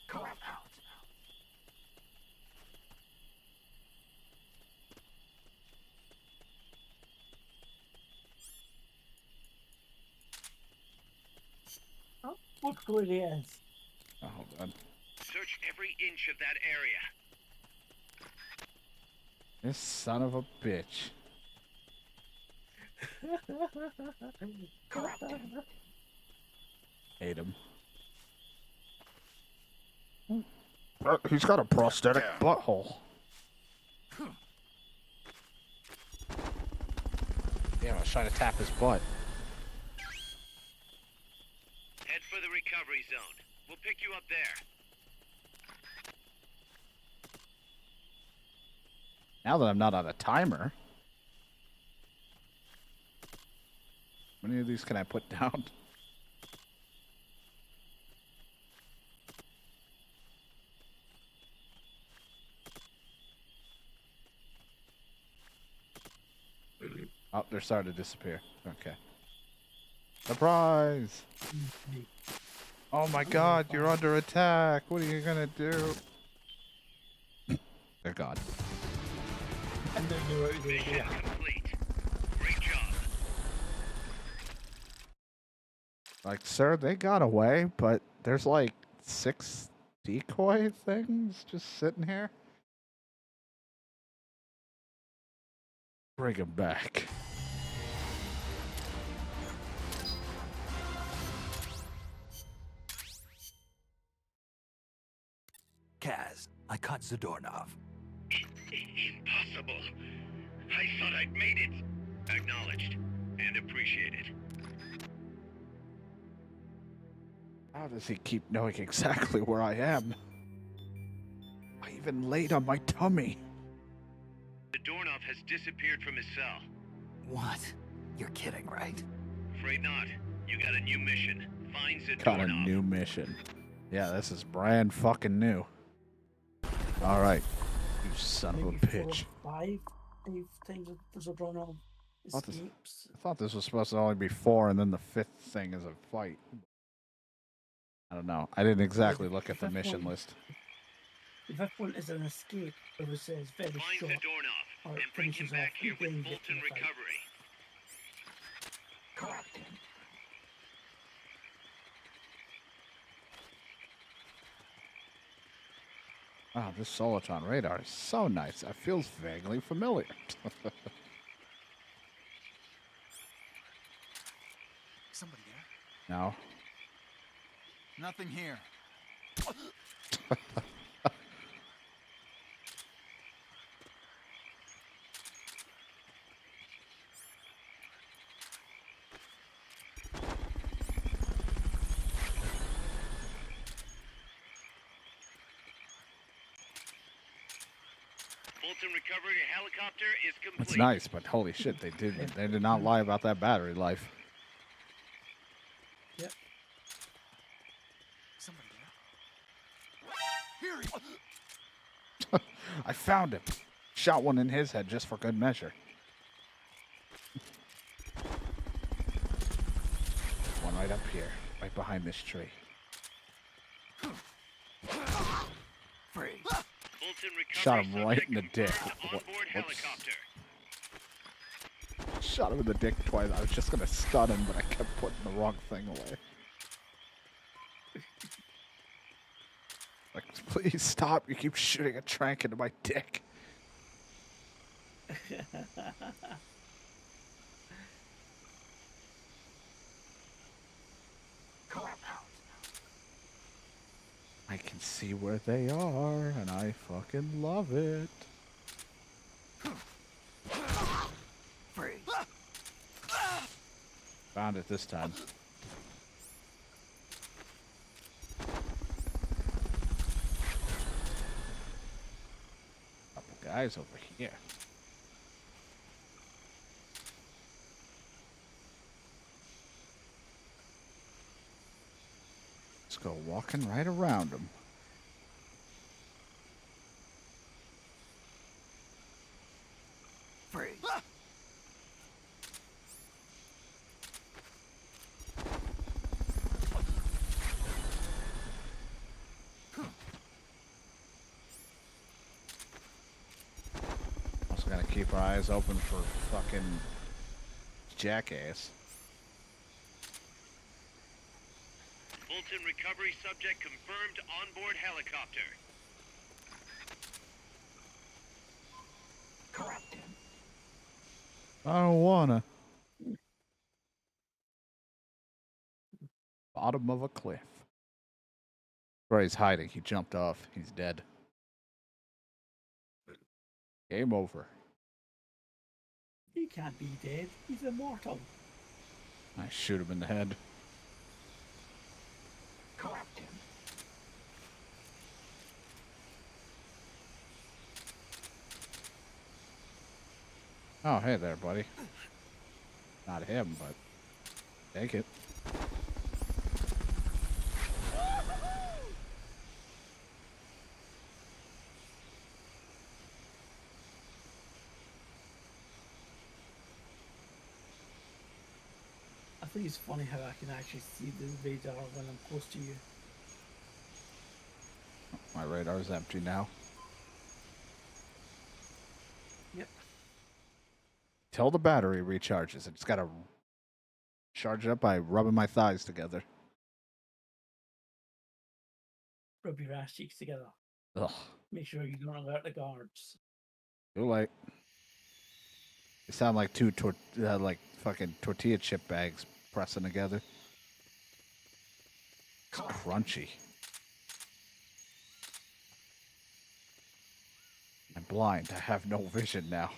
Corrupt out. Oh, what good it is. Oh, hold on. search every inch of that area. This son of a bitch. Hate him. He's got a prosthetic butthole. Yeah, I was trying to tap his butt. Head for the recovery zone. We'll pick you up there. Now that I'm not on a timer. How many of these can I put down? Oh, they're starting to disappear. Okay. Surprise! Oh my god, you're under attack. What are you gonna do? They're gone. And then you're out there. Mission complete. Great job. Like, sir, they got away, but there's like 6 decoy things just sitting here. Bring them back. Kaz, I caught Zadornov. Impossible. I thought I'd made it. Acknowledged and appreciated. How does he keep knowing exactly where I am? I even laid on my tummy. Dornoff has disappeared from his cell. What? You're kidding, right? Afraid not. You got a new mission. Find Zadornov. Got a new mission. Yeah, this is brand fucking new. All right, you son of a Maybe bitch. 4 or 5 times there's a drawn on What the- escapes. I thought this was supposed to only be 4, and then the 5th thing is a fight. I don't know. I didn't exactly look at the mission list. The 5th one is an escape, but it says very Find short. Zadornov or it and bring him finishes back off. here You with then get to Fulton the fight. Recovery. Corrupted. Wow, this Solitron radar is so nice. It feels vaguely familiar. Somebody there? No. Nothing here. Fulton Recovery helicopter is complete. It's nice, but holy shit, they did not lie about that battery life. Yep. Somebody there? Here he I found him. Shot one in his head just for good measure. One right up here, right behind this tree. Free. Fulton Recovery Shot him right in the subject dick. confirmed What- onboard whoops. helicopter. Shot him in the dick twice. I was just gonna stun him, but I kept putting the wrong thing away. Like Please stop. You keep shooting a trank into my dick. I can see where they are, and I fucking love it. Freeze. Found it this time. Couple guys over here. Let's go walking right around them. Freeze. Also gotta keep our eyes open for fucking jackass. Fulton recovery subject confirmed onboard helicopter. I don't wanna. Bottom of a cliff. Where he's hiding. He jumped off. He's dead. Game over. He can't be dead. He's immortal. I shoot him in the head. Oh, hey there, buddy. Not him, but take it. I think it's funny how I can actually see the radar when I'm close to you. My radar's empty now. Yep. Till the battery recharges. It's gotta charge it up by rubbing my thighs together. Rub your ass cheeks together. Ugh. Make sure you don't alert the guards. Too late. They sound like two like fucking tortilla chip bags pressing together. It's crunchy. I'm blind. I have no vision now.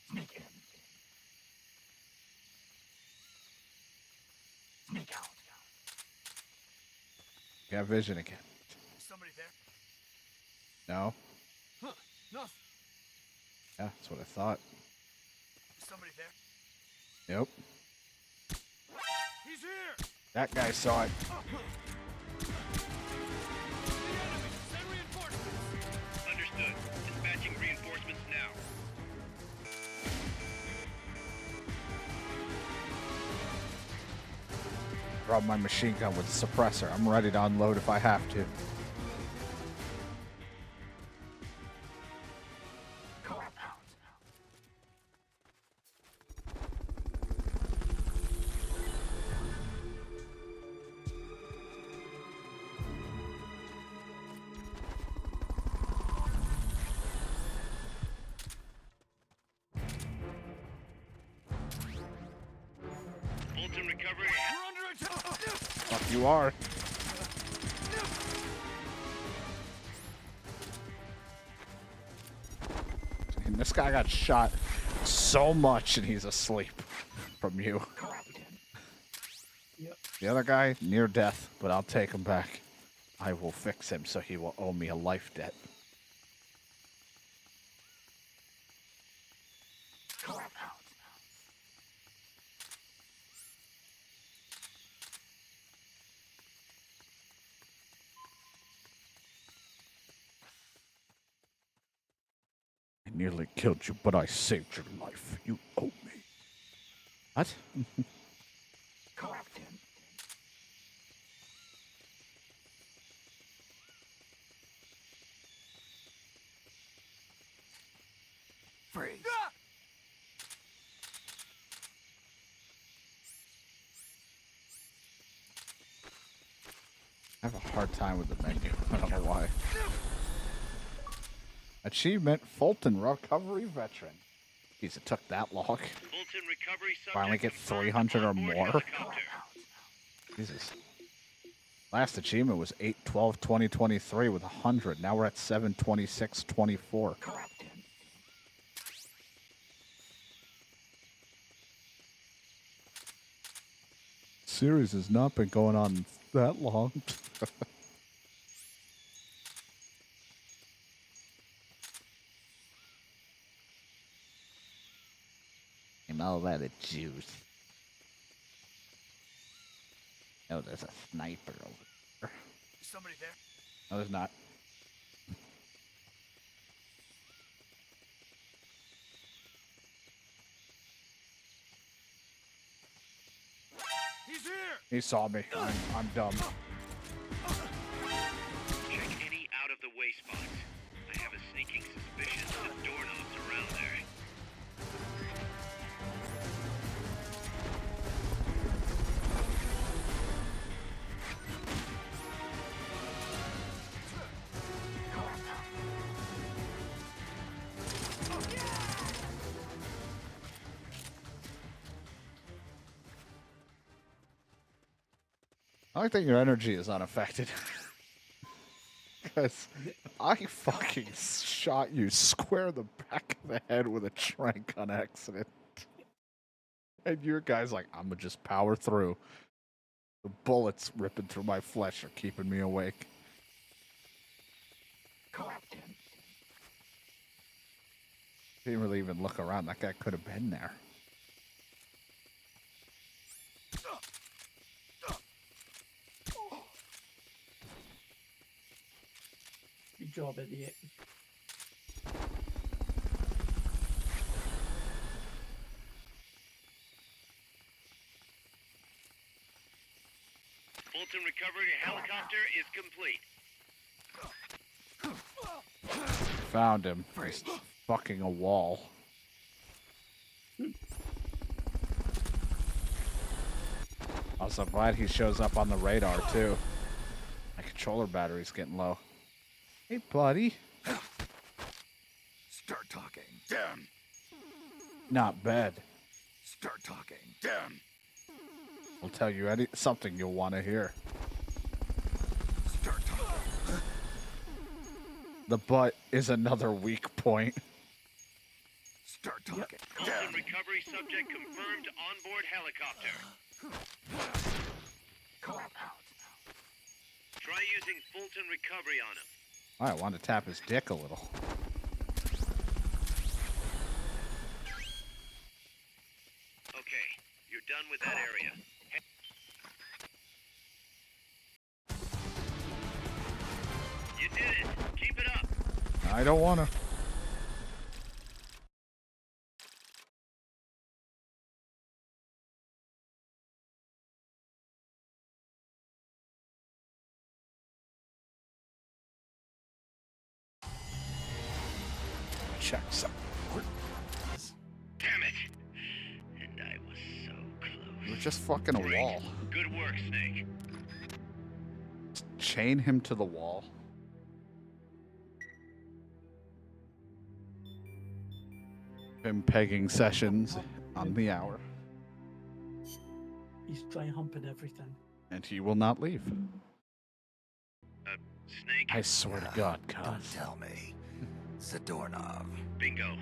Sneak in. Sneak out. Got vision again. Is somebody there? No? Huh. Nothing. Yeah, that's what I thought. Is somebody there? Nope. He's here! That guy saw it. The enemy! Send reinforcements! Understood. Dispatching reinforcements now. Drop my machine gun with a suppressor. I'm ready to unload if I have to. Fulton recovery. We're under attack! Fuck you are. And this guy got shot so much and he's asleep from you. Yep. The other guy, near death, but I'll take him back. I will fix him so he will owe me a life debt. I nearly killed you, but I saved your life. You owe me. What? Freeze. Ah! I have a hard time with the menu. I don't know why. Achievement, Fulton Recovery Veteran. Jeez, it took that long. Fulton recovery subject Finally get confirmed 300 or onboard more. helicopter. Jesus. Last achievement was 8/12/2023 with 100. Now we're at 7/26/24. Series has not been going on that long. And all that is juice. Oh, there's a sniper over there. Is somebody there? No, there's not. He's here! He saw me. I'm dumb. Check any out-of-the-way spots. I have a sneaking suspicion that doorknob's around there. I like that your energy is unaffected. Because I fucking shot you square in the back of the head with a trank on accident. And your guy's like, I'm gonna just power through. The bullets ripping through my flesh are keeping me awake. Didn't really even look around. That guy could have been there. Good job, idiot. Fulton recovery helicopter is complete. Found him. He's fucking a wall. Also glad he shows up on the radar too. My controller battery's getting low. Hey, buddy. Start talking. Down. Not bad. Start talking. Down. I'll tell you something you'll want to hear. Start talking. The butt is another weak point. Start talking. Fulton recovery subject confirmed onboard helicopter. Try using Fulton recovery on him. I want to tap his dick a little. Okay, you're done with that area. You did it. Keep it up. I don't want to. Check some. Damn it. And I was so close. We're just fucking a Great. wall. Good work, Snake. Chain him to the wall. Been pegging sessions on the hour. He's dry humping everything. And he will not leave. Snake. I swear to God, Don't cuz. tell me. Zadornov. Bingo.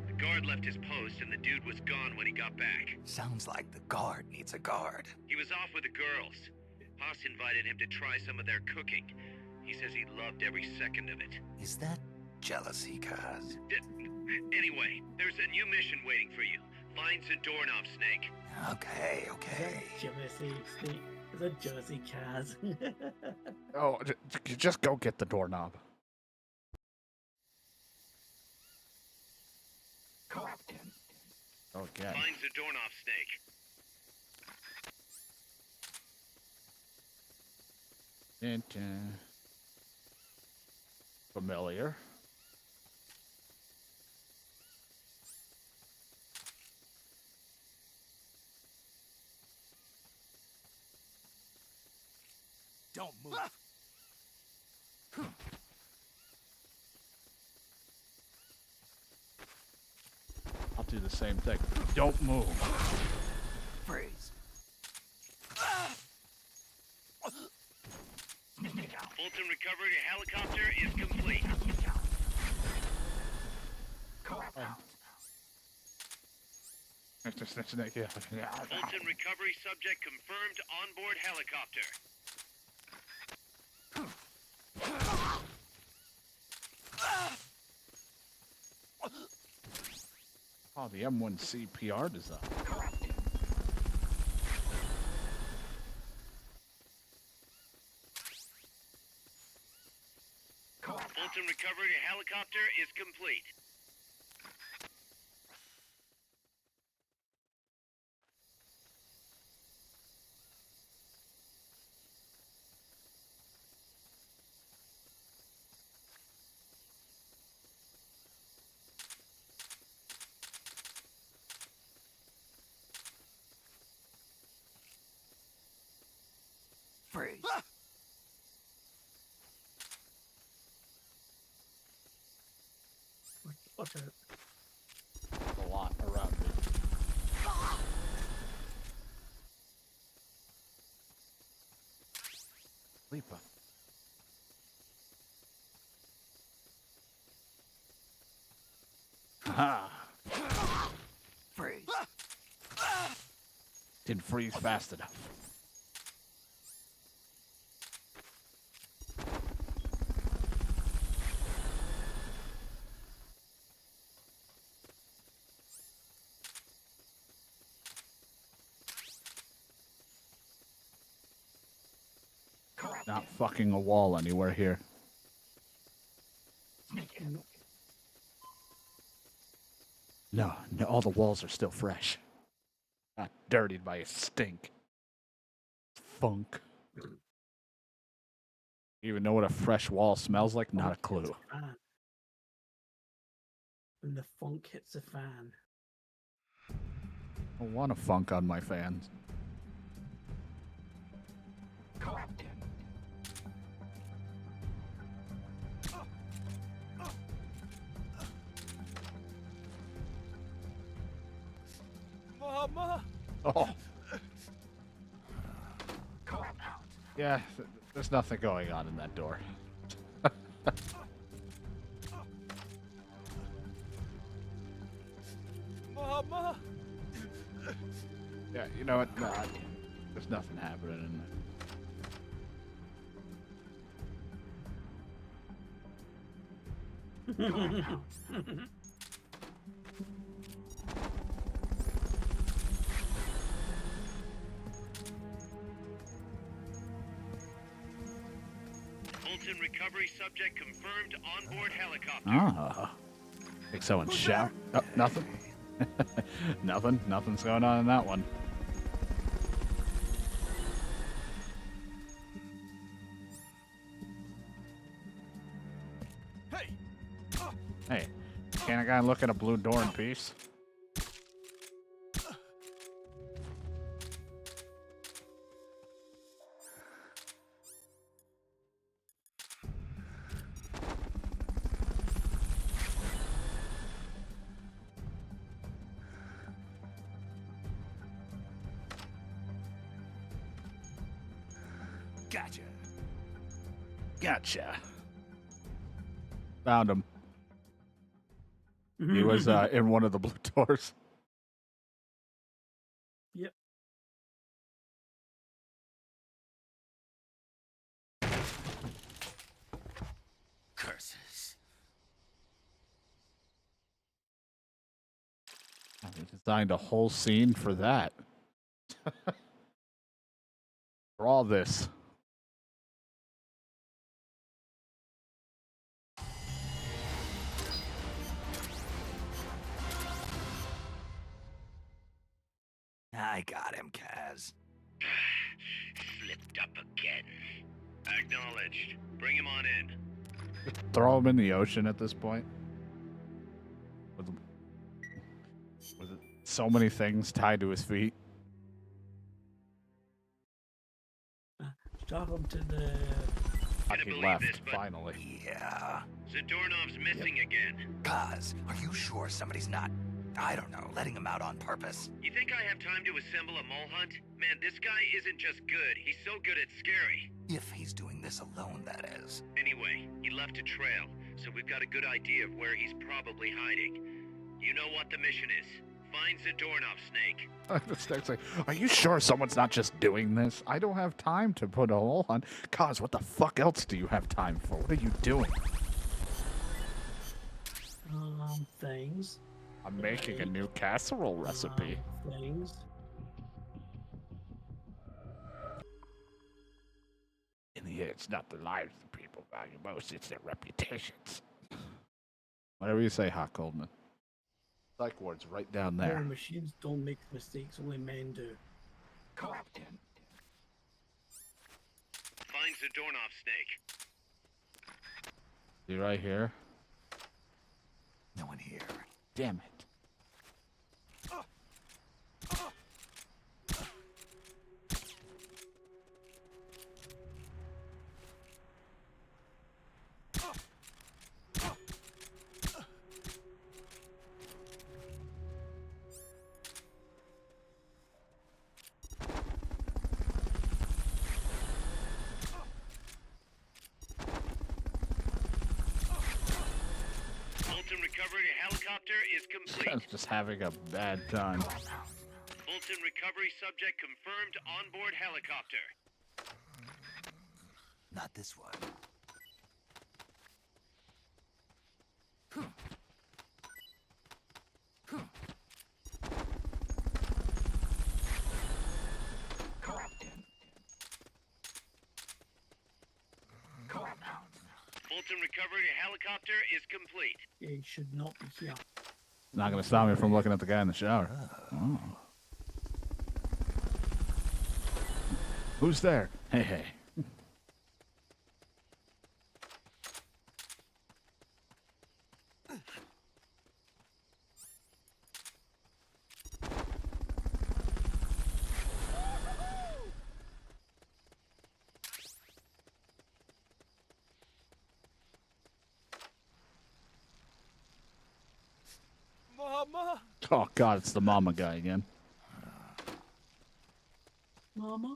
The guard left his post and the dude was gone when he got back. Sounds like the guard needs a guard. He was off with the girls. Haas invited him to try some of their cooking. He says he loved every second of it. Is that jealousy, cuz? Anyway, there's a new mission waiting for you. Find Zadornov, Snake. Okay, Is okay. that jealousy, Snake? Is that jealousy, Kaz? Oh, just go get the doorknob. Oh, again. Find Zadornov, Snake. Dun, dun. Familiar. Don't move. I'll do the same thing. Don't move. Freeze. Fulton recovery helicopter is complete. Yeah. Fulton recovery subject confirmed onboard helicopter. Oh, the M1 CPR design. Fulton recovery helicopter is complete. Freeze. Watch out. A lot around me. Sleeper. Ha! Freeze. Didn't freeze fast enough. Not fucking a wall anywhere here. No, all the walls are still fresh. Not dirtied by a stink. Funk. You even know what a fresh wall smells like? Not a clue. Fan. When the funk hits the fan. I want a funk on my fans. Mama! Oh. Yeah, there's nothing going on in that door. Mama! Yeah, you know what? No, there's nothing happening in there. Fulton recovery subject confirmed onboard helicopter. Ah. Think someone shout. Oh, nothing. Nothing's going on in that one. Hey! Hey, can't a guy look at a blue door in peace? Gotcha. Gotcha. Found him. He was in one of the blue doors. Yep. Curses. They designed a whole scene for that. For all this. I got him, Kaz. Slipped up again. Acknowledged. Bring him on in. Throw him in the ocean at this point. With so many things tied to his feet. Drag him to the. Gonna He believe left, this, but finally. Yeah. Zadornov's missing again. Kaz, are you sure somebody's not, I don't know, letting him out on purpose? You think I have time to assemble a mole hunt? Man, this guy isn't just good, he's so good at scary. If he's doing this alone, that is. Anyway, he left a trail, so we've got a good idea of where he's probably hiding. You know what the mission is. Find Zadornov, Snake. The Snake's like, are you sure someone's not just doing this? I don't have time to put a hole on. Cause what the fuck else do you have time for? What are you doing? Things. I'm making a new casserole recipe. Things. In the end, it's not the lives of people value most, it's their reputations. Whatever you say, Hot Goldman. Psych ward's right down there. All machines don't make mistakes, only men do. Captain. Find Zadornov, Snake. See right here? No one here. Damn it. Bolton recovery helicopter is complete. I'm just having a bad time. Bolton recovery subject confirmed onboard helicopter. Not this one. Bolton recovery helicopter is complete. It should not be here. Not gonna stop me from looking at the guy in the shower. Oh. Who's there? Hey, hey. Mama! Oh god, it's the mama guy again. Mama?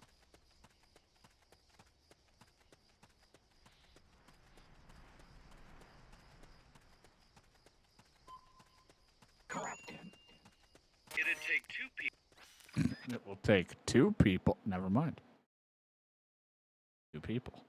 It'd take two people. It will take two people. Never mind. Two people.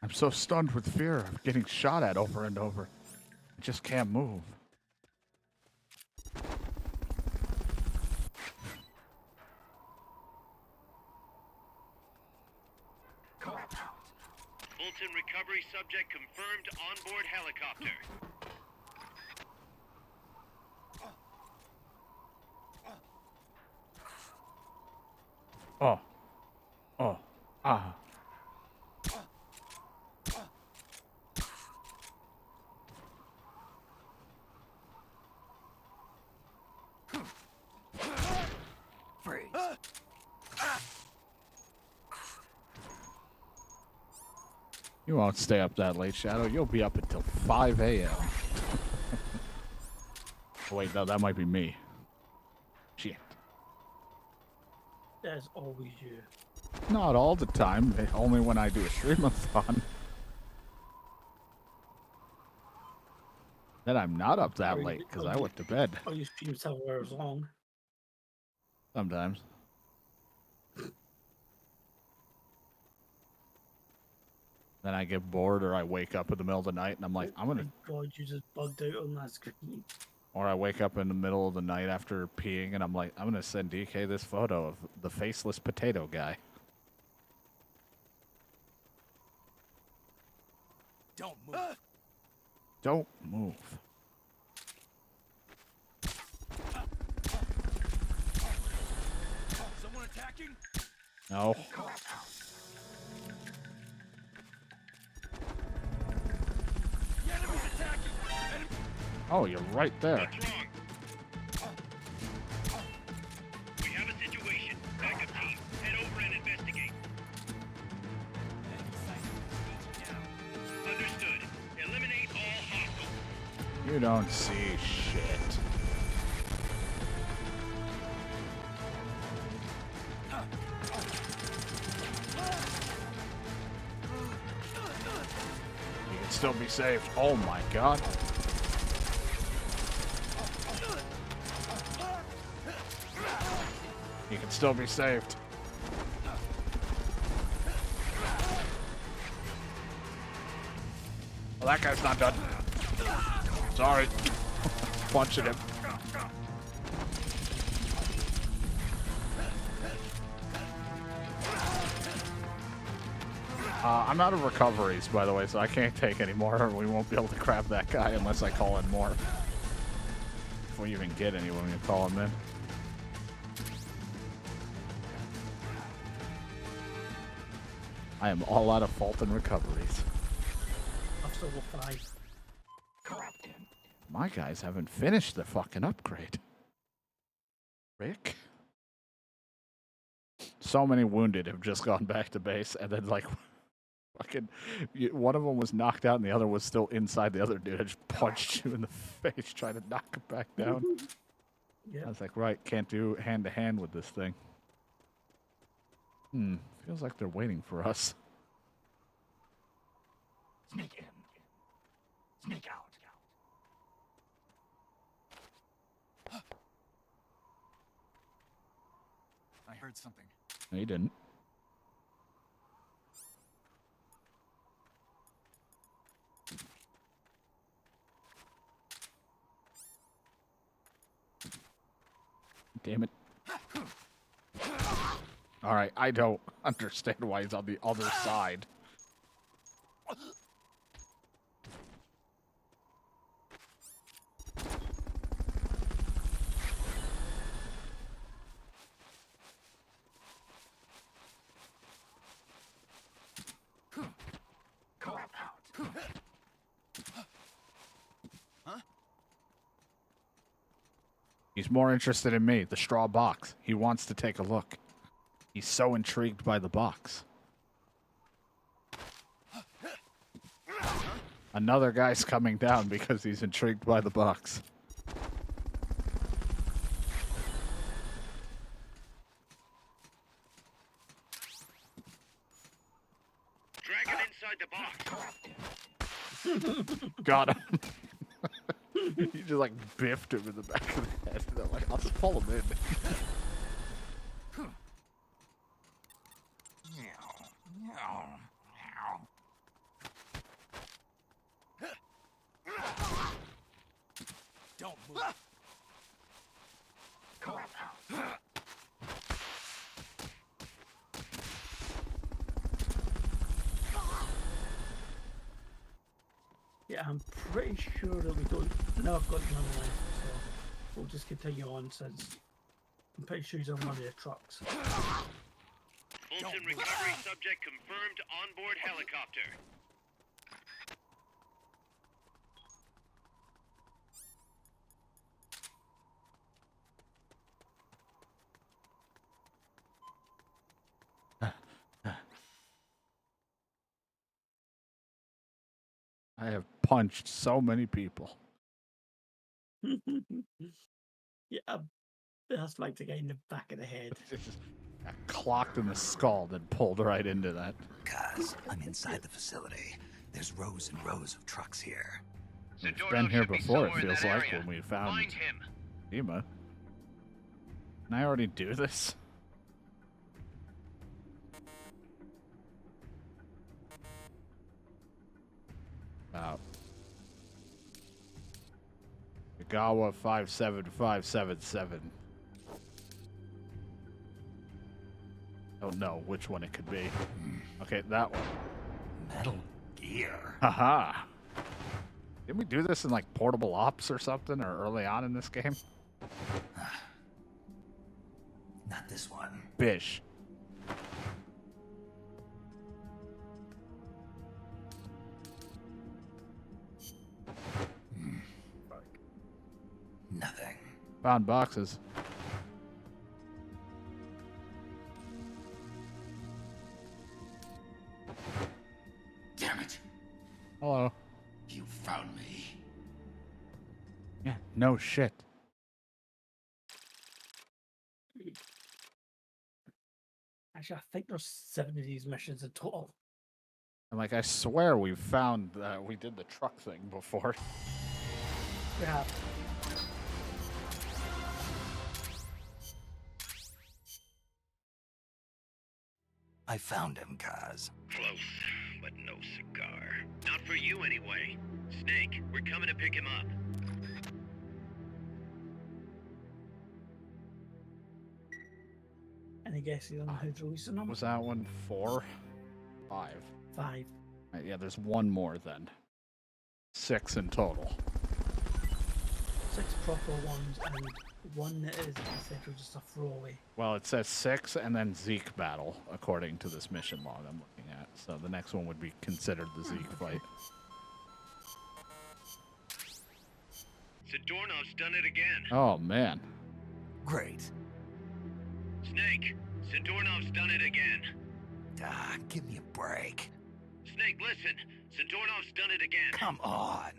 I'm so stunned with fear of getting shot at over and over. I just can't move. Bolton recovery subject confirmed onboard helicopter. Oh. Oh. Ah. Freeze. You won't stay up that late, Shadow. You'll be up until 5 a.m. Wait, no, that might be me. Shit. That's always you. Not all the time. Only when I do a stream-a-thon. Then I'm not up that late because I went to bed. Oh, you stream 7 hours long. Sometimes. Then I get bored or I wake up in the middle of the night and I'm like, I'm gonna... God, you just bugged out on that screen. Or I wake up in the middle of the night after peeing and I'm like, I'm gonna send DK this photo of the faceless potato guy. Don't move. Don't move. No. Oh, you're right there. What's wrong? We have a situation. Backup team, head over and investigate. Understood. Eliminate all hostiles. You don't see shit. You can still be saved. Oh my god. You can still be saved. Well, that guy's not done. Sorry. Punching him. I'm out of recoveries, by the way, so I can't take any more. We won't be able to grab that guy unless I call in more. If we even get any when we call him in. I am all out of Fulton recoveries. I've still got 5. My guys haven't finished the fucking upgrade. Rick? So many wounded have just gone back to base, and then like, fucking, one of them was knocked out, and the other was still inside the other dude. I just punched you in the face, trying to knock him back down. Yeah. I was like, right, can't do hand to hand with this thing. Feels like they're waiting for us. Sneak in. Sneak out. I heard something. No, you didn't. Damn it. Alright, I don't understand why he's on the other side. He's more interested in me, the straw box. He wants to take a look. He's so intrigued by the box. Another guy's coming down because he's intrigued by the box. Drag him inside the box. Got him. He just like biffed him in the back of the head. And I'm like, I'll just pull him in. Don't move. Yeah, I'm pretty sure that we don't. No, I've got none left, so we'll just continue on since I'm pretty sure he's on one of the trucks. Fulton recovery subject confirmed onboard helicopter. I have punched so many people. Yeah, that's like the guy in the back of the head. Just got clocked in the skull, then pulled right into that. Guys, I'm inside the facility. There's rows and rows of trucks here. We've Sedorno been here should be before, it somewhere in feels that like, area. when we found Find him. Dima. Can I already do this? Wow. Nagawa 57577. Don't know which one it could be. Okay, that one. Metal Gear. Haha. Didn't we do this in like Portable Ops or something, or early on in this game? Not this one. Bish. Found boxes. Damn it! Hello. You found me. Yeah, no shit. Actually, I think there's 7 of these missions in total. And like, I swear we found that we did the truck thing before. Yeah. I found him, Kaz. Close, but no cigar. Not for you anyway. Snake, we're coming to pick him up. Any guesses on who's releasing them? Was that one 4? 5. 5. Right, yeah, there's one more then. 6 in total. 6 proper ones and one that is essentially just a throwaway. Well, it says 6 and then Zeke battle, according to this mission log I'm looking at. So the next one would be considered the Zeke fight. Zadornov's done it again. Oh, man. Great. Snake, Zadornov's done it again. Ah, give me a break. Snake, listen. Zadornov's done it again. Come on.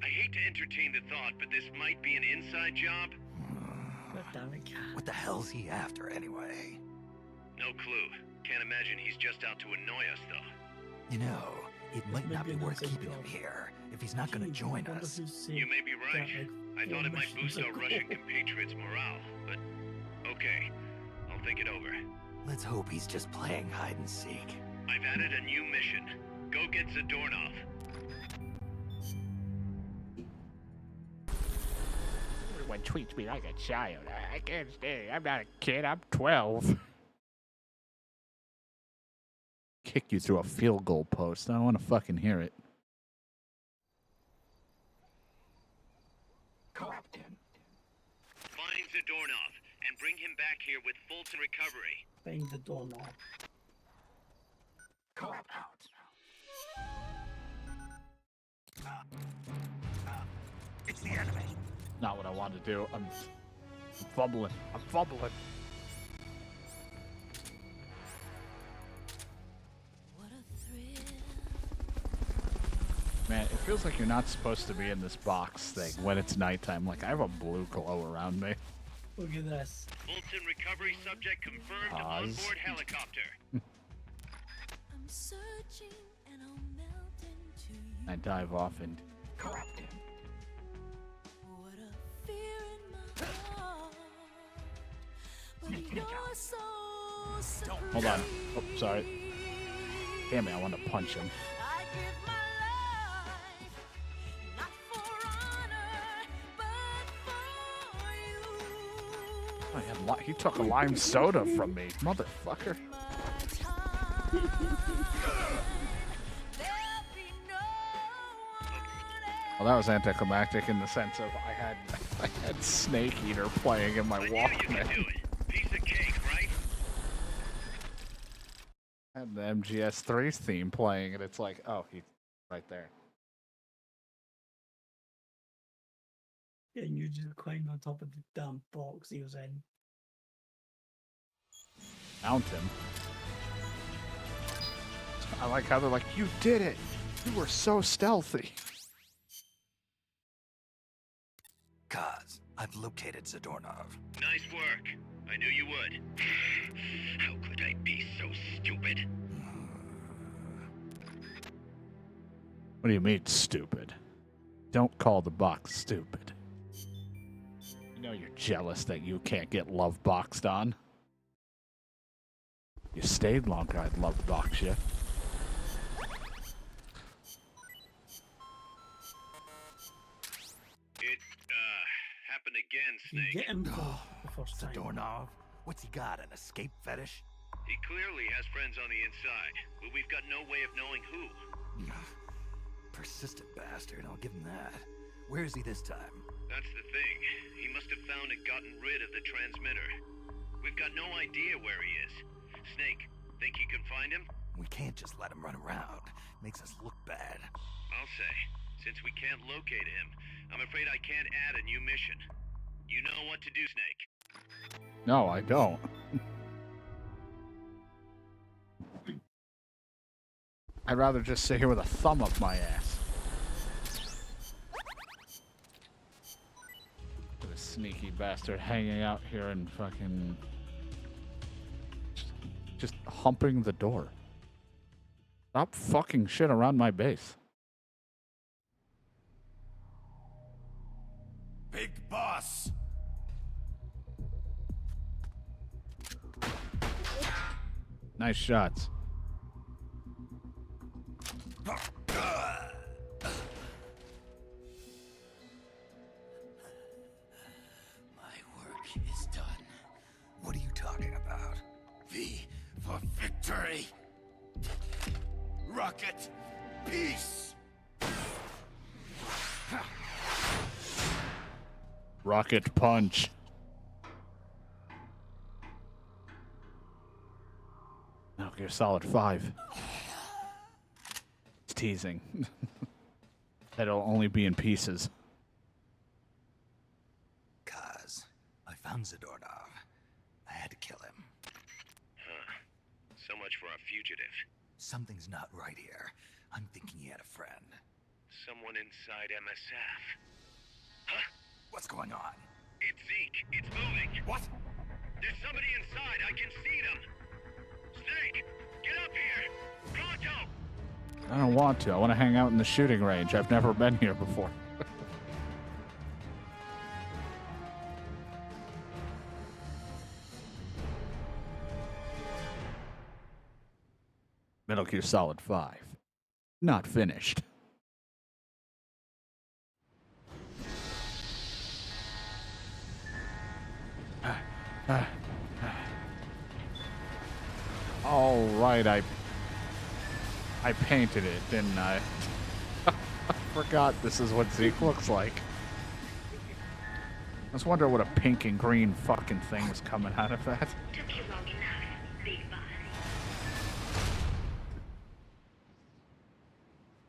I hate to entertain the thought, but this might be an inside job. God damn it, Cat. What the hell's he after, anyway? No clue. Can't imagine he's just out to annoy us, though. You know, it might not be Maybe worth another keeping him job. here if he's not going to Gee, join wonder us. who's saved You may be right. that, I thought it might missions boost our ago. Russian compatriots' morale, but okay. I'll think it over. Let's hope he's just playing hide and seek. I've added a new mission. Go get Zadornov. Everyone treats me like a child. I can't stay. I'm not a kid. I'm 12. Kick you through a field goal post. I don't want to fucking hear it. Captain. Find Zadornov and bring him back here with Fulton recovery. Find the door now. Cop out. It's the enemy. Not what I want to do. I'm fumbling. I'm fumbling. What a thrill. Man, it feels like you're not supposed to be in this box thing when it's nighttime. Like, I have a blue glow around me. Look at this. Fulton recovery subject confirmed Pause. onboard helicopter. I'm searching and I'll melt into you. I dive off and... Captain. What a fear in my heart. But you're so supreme. Hold on. Oh, sorry. Damn it, I want to punch him. I give my life, not for honor, but for you. Oh, he took a lime soda from me, motherfucker. My time, there'll be no one else. Well, that was anticlimactic in the sense of I had Snake Eater playing in my I knew you Walkman. could do it. Piece of cake, right? I had the MGS3 theme playing, and it's like, oh, he's right there. Yeah, and you just climbed on top of the damn box he was in. Mount him. I like how they're like, you did it! You were so stealthy. Kaz, I've located Zadornov. Nice work. I knew you would. How could I be so stupid? What do you mean, stupid? Don't call the box stupid. You know you're jealous that you can't get love boxed on. You stayed longer, I'd love box you. It, happened again, You Snake. get him for the first time. Zadornov? What's he got, an escape fetish? He clearly has friends on the inside, but we've got no way of knowing who. Persistent bastard, I'll give him that. Where is he this time? That's the thing. He must have found and gotten rid of the transmitter. We've got no idea where he is. Snake, think you can find him? We can't just let him run around. Makes us look bad. I'll say. Since we can't locate him, I'm afraid I can't add a new mission. You know what to do, Snake. No, I don't. I'd rather just sit here with a thumb up my ass. This sneaky bastard hanging out here and fucking just humping the door. Stop fucking shit around my base. Big boss! Nice shots. My work is done. What are you talking about? V for victory! Rocket, peace! Rocket punch. Metal Gear Solid 5. It's teasing. That'll only be in pieces. Kaz, I found Zadornov. I had to kill him. Huh. So much for our fugitive. Something's not right here. I'm thinking he had a friend. Someone inside MSF. Huh? What's going on? It's Zeke. It's moving. What? There's somebody inside. I can see them. Snake, get up here. Pronto. I don't want to. I want to hang out in the shooting range. I've never been here before. Metal Gear Solid 5. Not finished. All right, I painted it, didn't I? I forgot this is what Zeke looks like. I was wondering what a pink and green fucking thing was coming out of that. Took you long enough, big boss.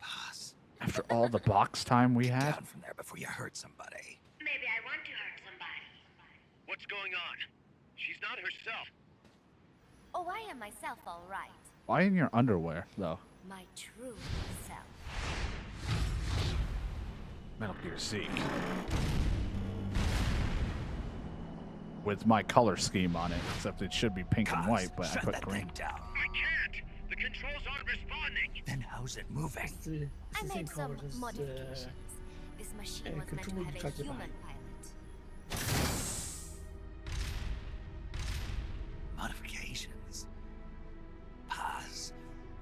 Boss, After all the box time we get had? down from there before you hurt somebody. Maybe I want to hurt somebody. What's going on? She's not herself. Oh, I am myself, all right. Why in your underwear, though? My true self. Metal Gear Zeke. With my color scheme on it, except it should be pink and Kaz, white, but I shut put that green. thing down. I can't. The controls aren't responding. Then how's it moving? It's the I same made some colours as modifications. This machine was meant to control have a tractor human behind. pilot. Modifications. Paz,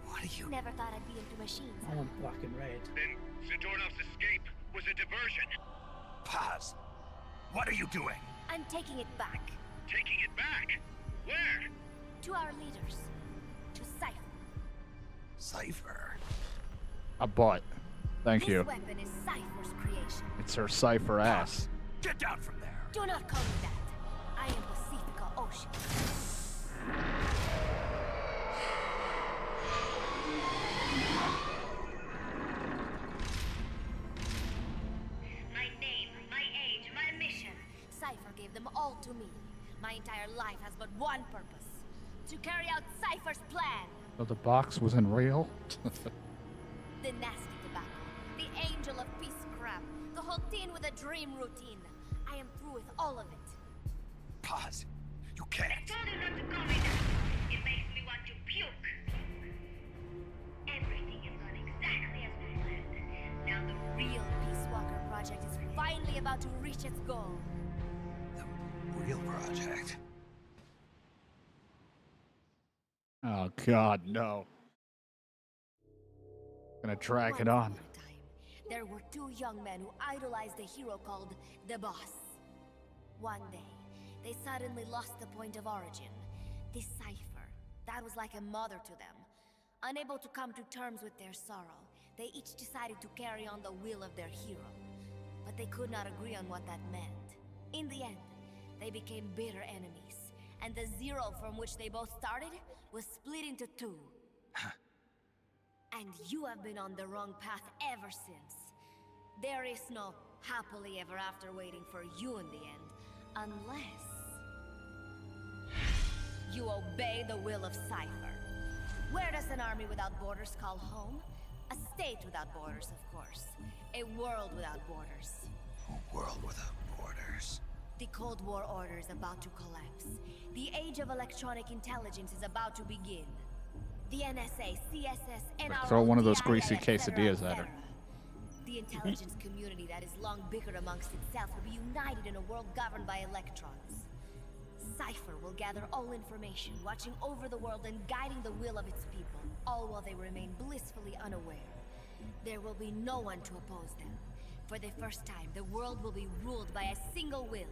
what are you? Never thought I'd be into machines. I want black and red. Then Zadornov's escape was a diversion. Paz, what are you doing? I'm taking it back. Taking it back. Where? To our leaders. To Cypher. Cypher. A butt. Thank This you. weapon is Cypher's creation. It's her cipher ass. Get down from there. Do not call me that. I am Pacifica Ocean. My name, my age, my mission. Cypher gave them all to me. My entire life has but one purpose. To carry out Cypher's plan. So the box wasn't real? The nasty tobacco. The angel of peace crap. The whole teen with a dream routine. I am through with all of it. Paz, you can't. Told you not to call me that. It makes me want to puke. Everything has gone exactly as we planned. Now the real Peace Walker project is finally about to reach its goal. The real project. Oh god, no. Gonna drag it on. Once upon a time, there were two young men who idolized a hero called the Boss. One day, they suddenly lost the point of origin. This cipher, that was like a mother to them. Unable to come to terms with their sorrow, they each decided to carry on the will of their hero. But they could not agree on what that meant. In the end, they became bitter enemies, and the zero from which they both started was split into two. And you have been on the wrong path ever since. There is no happily ever after waiting for you in the end. Unless you obey the will of Cypher. Where does an army without borders call home? A state without borders, of course. A world without borders. A world without borders. The Cold War order is about to collapse. The age of electronic intelligence is about to begin. The NSA, CSS, NRO, Throw one of those DIA, greasy et cetera, quesadillas at her. The intelligence community that has long bickered amongst itself will be united in a world governed by electrons. Cypher will gather all information, watching over the world and guiding the will of its people, all while they remain blissfully unaware. There will be no one to oppose them. For the first time, the world will be ruled by a single will.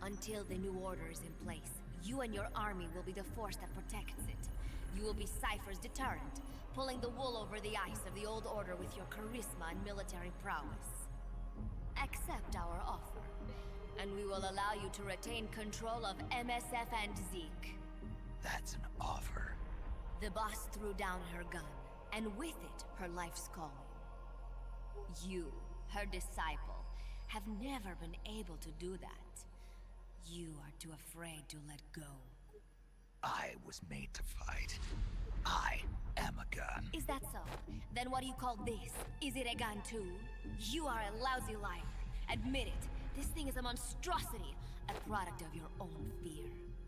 Until the new order is in place, you and your army will be the force that protects it. You will be Cypher's deterrent, pulling the wool over the eyes of the old order with your charisma and military prowess. Accept our offer, and we will allow you to retain control of MSF and Zeke. That's an offer. The boss threw down her gun, and with it, her life's calling. You, her disciple, have never been able to do that. You are too afraid to let go. I was made to fight. I am a gun. Is that so? Then what do you call this? Is it a gun too? You are a lousy liar. Admit it. This thing is a monstrosity, a product of your own fear.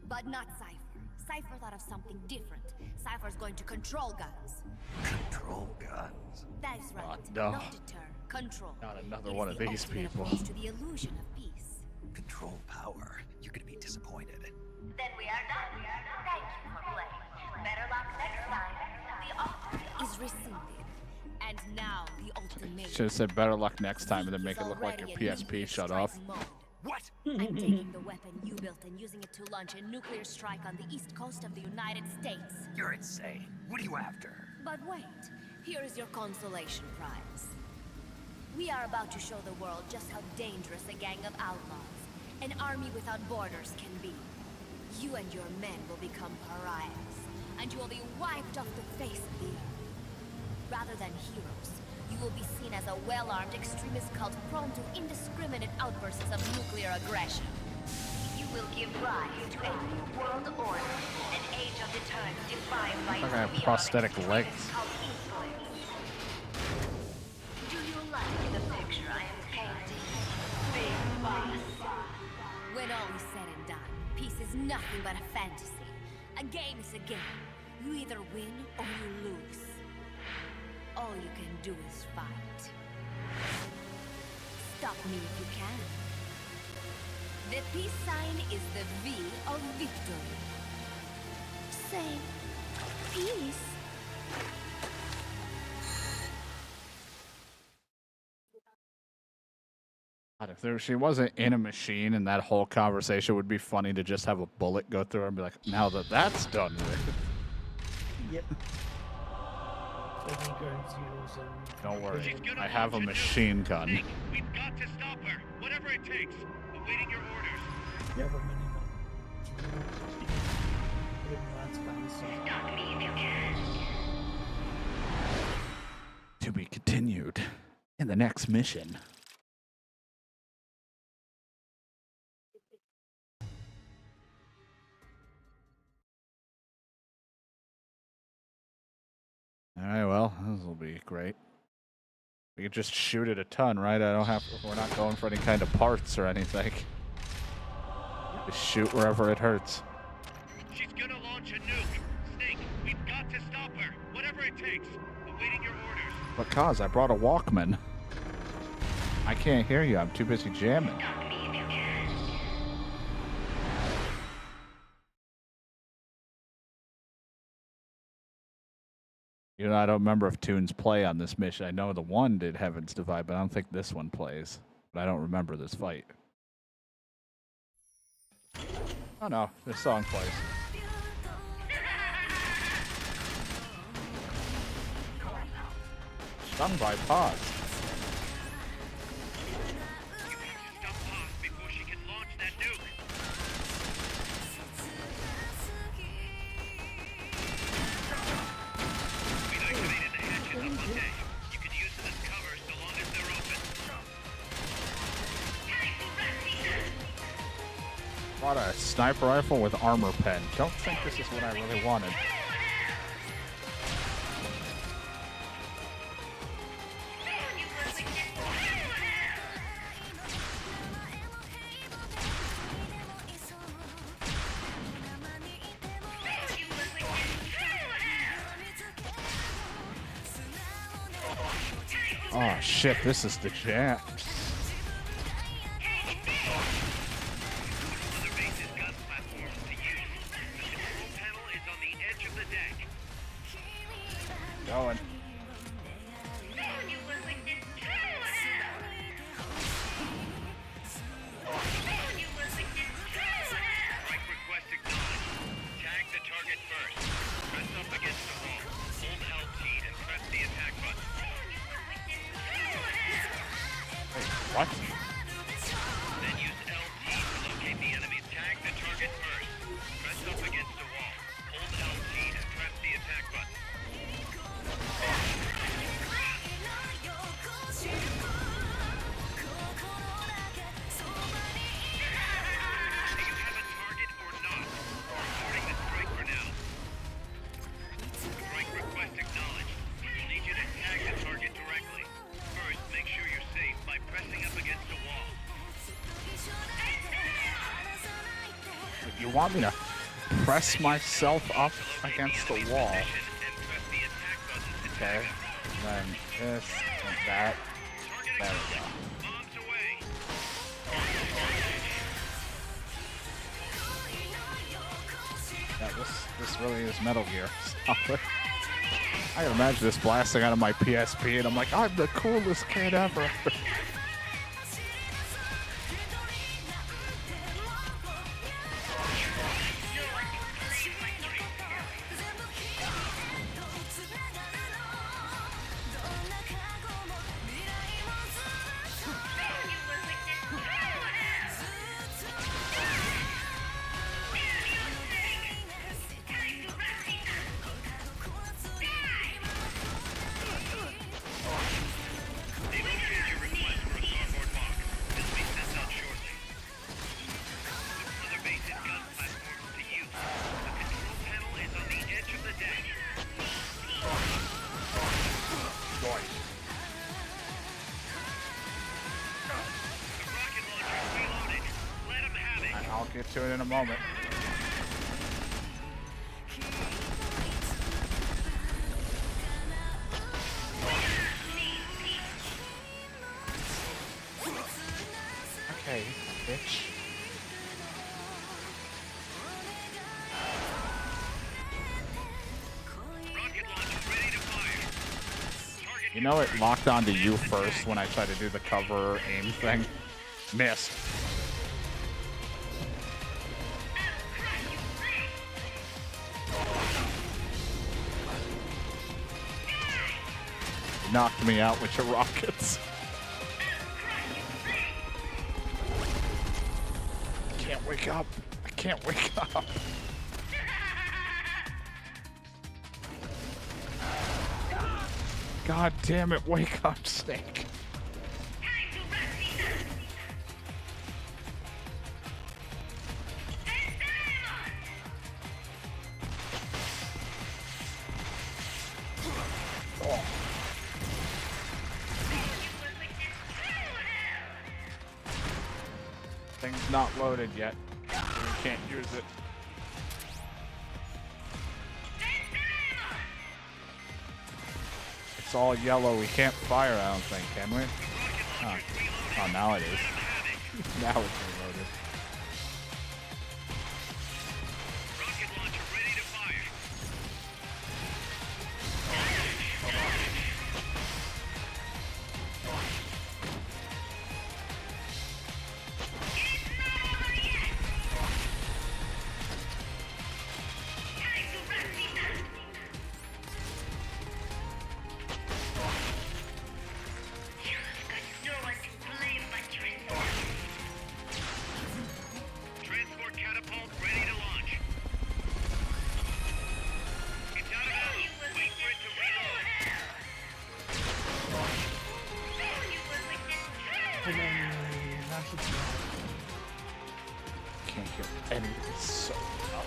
But not Cypher. Cypher thought of something different. Cypher's going to control guns. Control guns. That is right. no. Not deter, control. Not another It is one of the these ultimate people. approach to the illusion of peace. Control power. You're gonna be disappointed. Then we are done. Thank you for playing. Better luck next time. The offer is rescinded. And now the ultimate. Should have said better luck next time and then make it look like your PSP shut off. What? I'm taking the weapon you built and using it to launch a nuclear strike on the east coast of the United States. You're insane. What are you after? But wait, here is your consolation prize. We are about to show the world just how dangerous a gang of outlaws, an army without borders, can be. You and your men will become pariahs, and you will be wiped off the face of the earth. Rather than heroes, you will be seen as a well-armed extremist cult prone to indiscriminate outbursts of nuclear aggression. You will give rise to a new world order, an age of deterrence defined by I have prosthetic legs. Do you like the picture I am painting? Big boss. When all is said and done, peace is nothing but a fantasy. A game is a game. You either win or you lose. All you can do is fight. Stop me if you can. The peace sign is the V of victory. Say, peace. God, if she wasn't in a machine and that whole conversation would be funny to just have a bullet go through her and be like, now that that's done with. Yep. Taking ground zeros and... Don't worry, She's gonna I have a launch machine nuke. gun. Snake, we've got to stop her, whatever it takes. Awaiting your orders. You have a minimum. That's fine, so... Stop me if you can. To be continued in the next mission. Alright, well, this will be great. We could just shoot it a ton, right? We're not going for any kind of parts or anything. Just shoot wherever it hurts. She's gonna launch a nuke. Snake, we've got to stop her, whatever it takes. Awaiting your orders. But cause I brought a Walkman. I can't hear you, I'm too busy jamming. Stop me if you can. You know, I don't remember if tunes play on this mission. I know the one did Heaven's Divide, but I don't think this one plays. But I don't remember this fight. Oh no, this song plays. Sung by Paz. You have to stop Paz before she can launch that nuke. We've activated the hatches up on deck. You can use them as cover so long as they're open. Bought a sniper rifle with armor pen. Don't think this is what I really wanted. Oh shit, this is the jam. Other base's gun platforms to use. The control panel is on the edge of the deck. Going. Strike request acknowledged. Tag the target first. Press up against the wall. Hold LT and press the attack button. Wait, what? Then use LT to locate the enemy. Tag the target first. Press up against the wall. Hold LT and press the attack button. Do you have a target or not? Reporting the strike for now. Strike request acknowledged. We'll need you to tag the target directly. First, make sure you're safe by pressing up against the wall. You want me to press myself up against the wall? And press the attack button to Okay. tag it. Then this and that. Target There we go. acknowledged. Bombs away. Yeah, this really is Metal Gear. Stop it. I can imagine this blasting out of my PSP, and I'm like, I'm the coolest kid ever. Negotiate your request for a starboard lock. This will be sent out shortly. Other base's gun platforms to use. The control panel is on the edge of the deck. The rocket launcher's reloaded. Let him have it. I'll get to it in a moment. Okay, bitch. Rocket launcher ready to fire. Target You know it locked onto you first when I tried to do the cover aim thing? Missed. Knocked me out with your rockets. I can't wake up. I can't wake up. God damn it, wake up, Snake. Oh. Thing's not loaded yet. We can't use it. It's all yellow. We can't fire, I don't think, can we? Oh, now it is. Now it's reloaded. rocket launcher ready to fire. Transport catapult ready to launch. It's out of ammo. Wait for it to reload. And then that should be can't hear anything. It's so loud.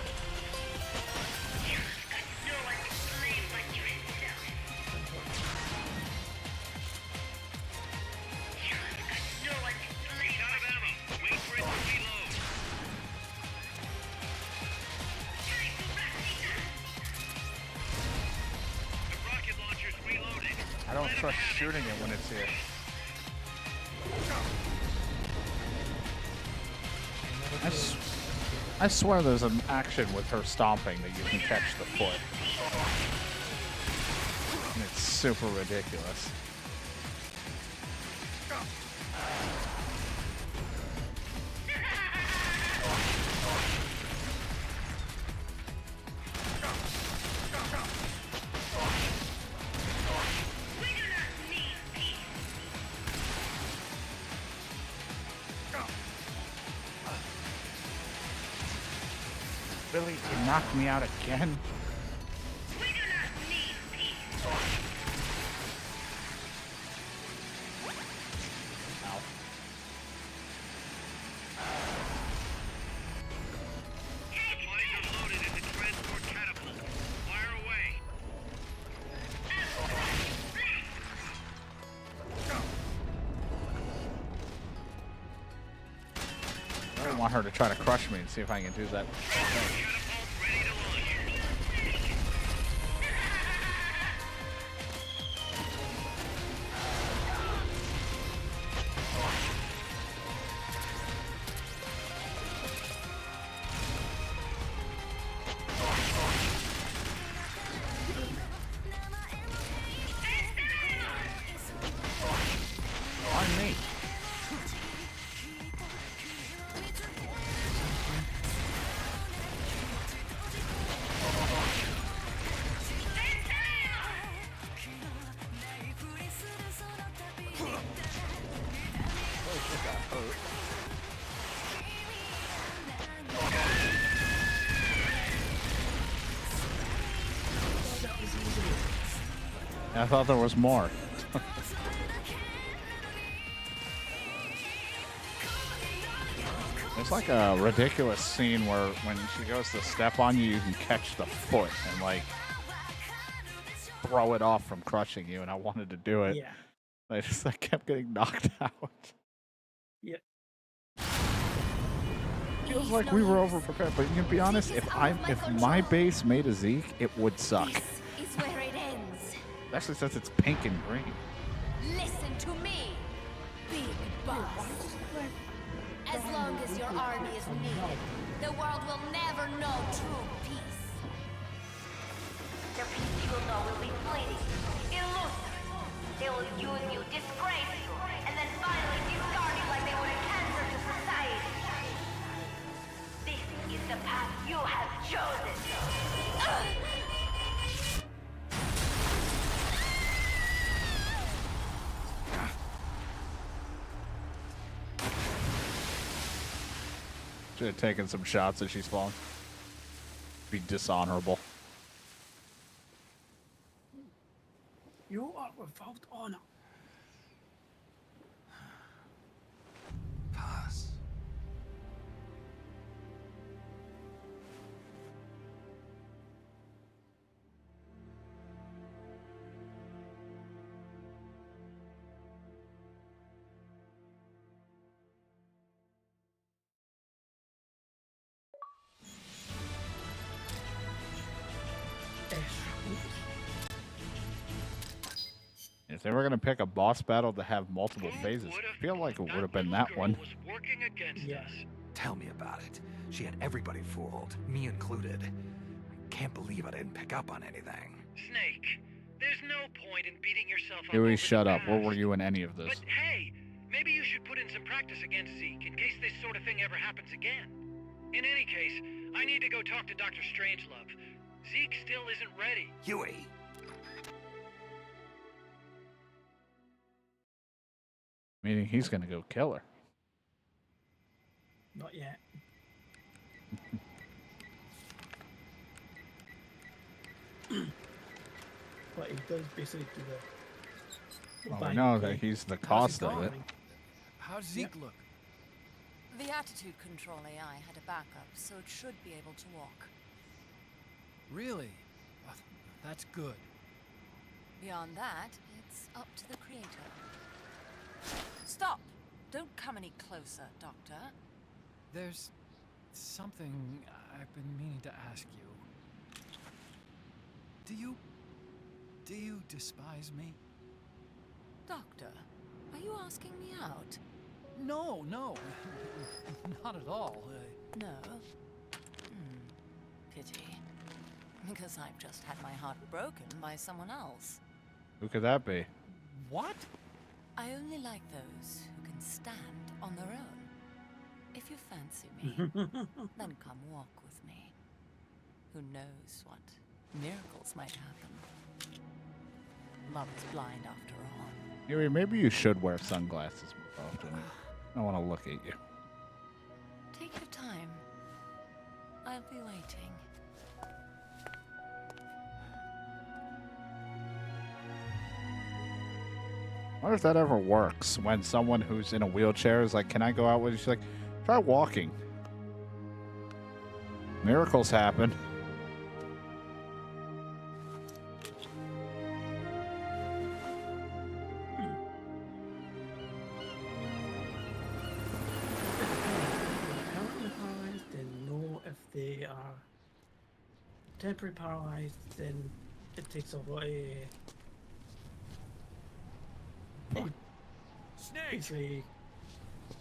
I don't trust shooting it when it's here. I swear there's an action with her stomping that you can catch the foot. And it's super ridiculous. Really? You knocked me out again? Ow. I don't want her to try to crush me and see if I can do that. On me. I thought there was more. It's like a ridiculous scene where when she goes to step on you, you can catch the foot and like throw it off from crushing you, and I wanted to do it. Yeah. I kept getting knocked out. Yeah. Feels like we were overprepared, but you can be honest, if my base made a Zeke, it would suck. This is where it ends. Especially since it's pink and green. Listen to me, Big Boss. As long as your army is needed, the world will never know true peace. The peace you will know will be fleeting, elusive. They will use you, disgrace you, and then finally discard you like they would a cancer to society. This is the path you have chosen. Should have taken some shots as she's falling. Be dishonorable. You are without honor. Pass. If they were going to pick a boss battle to have multiple phases, I feel like it would have been that one. Was working against Yeah. us. Tell me about it. She had everybody fooled, me included. I can't believe I didn't pick up on anything. Snake, there's no point in beating yourself up. Huey, over shut the up. Where were past. you in any of this? But hey, maybe you should put in some practice against Zeke in case this sort of thing ever happens again. In any case, I need to go talk to Dr. Strangelove. Zeke still isn't ready. Huey! Meaning he's going to go kill her. Not yet. But he does basically do the. Well, we know that he's the cost of it. How's Zeke look? The attitude control AI had a backup, so it should be able to walk. Really? That's good. Beyond that, it's up to the creator. Stop! Don't come any closer, Doctor. There's something I've been meaning to ask you. Do you despise me? Doctor, are you asking me out? No, not at all. No? Pity. Because I've just had my heart broken by someone else. Who could that be? What? I only like those who can stand on their own. If you fancy me, then come walk with me. Who knows what miracles might happen. Love is blind after all. Yuri, maybe you should wear sunglasses more often. I want to look at you. Take your time. I'll be waiting. I wonder if that ever works when someone who's in a wheelchair is like, can I go out with you? She's like, try walking. Miracles happen. Currently paralyzed, then no. If they are temporary paralyzed, then it takes a lot of basically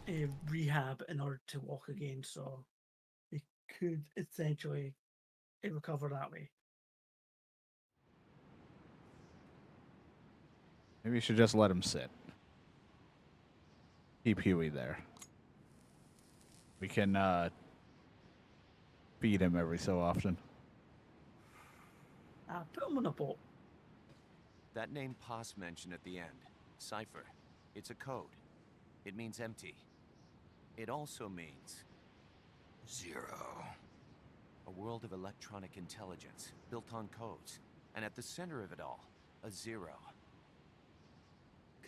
a rehab in order to walk again. So they could essentially recover that way. Maybe you should just let him sit. Keep Huey there. We can feed him every so often. Put him on a boat. That name Paz mentioned at the end, Cipher, it's a code. It means empty. It also means... 0. A world of electronic intelligence, built on codes. And at the center of it all, a 0.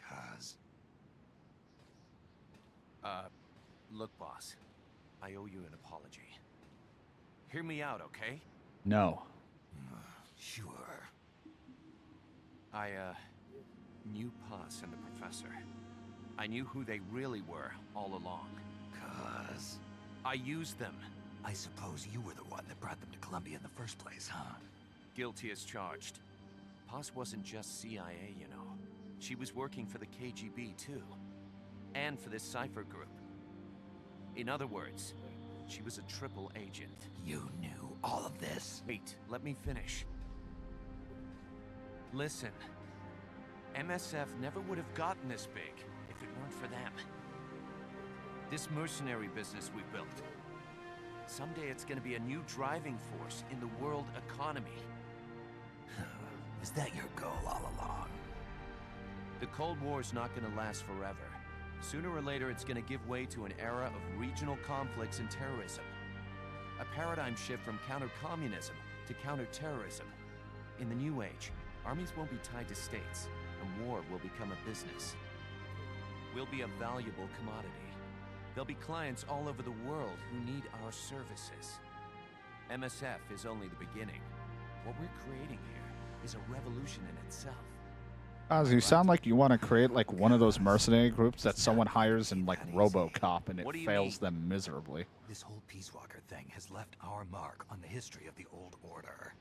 Cause... Look, boss. I owe you an apology. Hear me out, okay? No. Sure. I, knew Paz and the professor. I knew who they really were all along. Cause... I used them. I suppose you were the one that brought them to Columbia in the first place, huh? Guilty as charged. Paz wasn't just CIA, you know. She was working for the KGB, too. And for this Cipher group. In other words, she was a triple agent. You knew all of this? Wait, let me finish. Listen. MSF never would have gotten this big if it weren't for them. This mercenary business we built. Someday it's gonna be a new driving force in the world economy. Is that your goal all along? The Cold War's not gonna last forever. Sooner or later, it's gonna give way to an era of regional conflicts and terrorism. A paradigm shift from counter-communism to counter-terrorism. In the new age, armies won't be tied to states, and war will become a business. We'll be a valuable commodity. There'll be clients all over the world who need our services. MSF is only the beginning. What we're creating here is a revolution in itself. Oz, you sound like you want to create like one of those mercenary groups that someone hires in like RoboCop and it fails them miserably. This whole Peace Walker thing has left our mark on the history of the old order.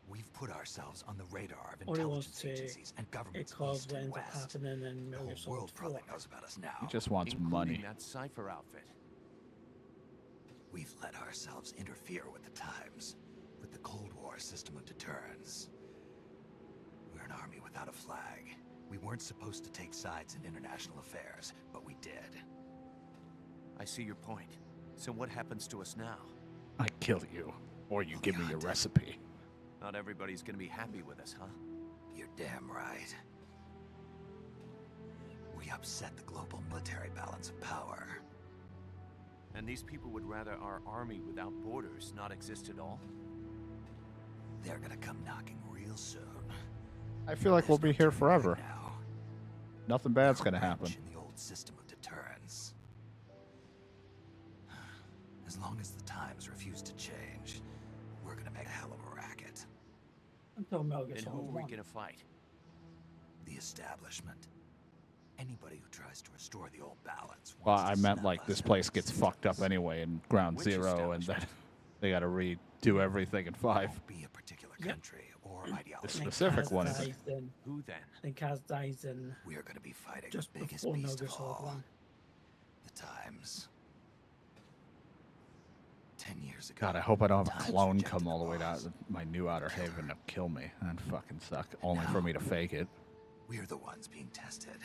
We've put ourselves on the radar of intelligence agencies and governments east and west. The whole world probably knows about us now. He just wants money. That Cipher outfit. We've let ourselves interfere with the times, with the Cold War system of deterrence. We're an army without a flag. We weren't supposed to take sides in international affairs, but we did. I see your point. So what happens to us now? I kill you, or you give me your recipe. Not everybody's gonna be happy with us, huh? You're damn right. We upset the global military balance of power. And these people would rather our army without borders not exist at all? They're gonna come knocking real soon. I feel like we'll be here forever. Nothing bad's gonna happen. In the old system of deterrence. As long as the times refuse to change, we're gonna make a hell of a racket. Until Metal Gear Then who Solid are we 1. gonna fight? The establishment. Anybody who tries to restore the old balance. Well, wants to I meant snap like us this out place of gets existence. fucked up anyway in Ground Which Zero, and then establishment? they got to redo everything in 5. Won't be a particular Yep. country or The ideology. specific one is dies in, Who then? then Kaz dies in We are gonna be fighting just the biggest before Metal beast Gear of Solid all. 1. The times. 10 years ago. God, I hope I don't have a times clone rejected come all the way boss. to my new Outer Kill Haven her. to kill me. That'd fucking suck. Only for now- me to fake it. We're the ones being tested.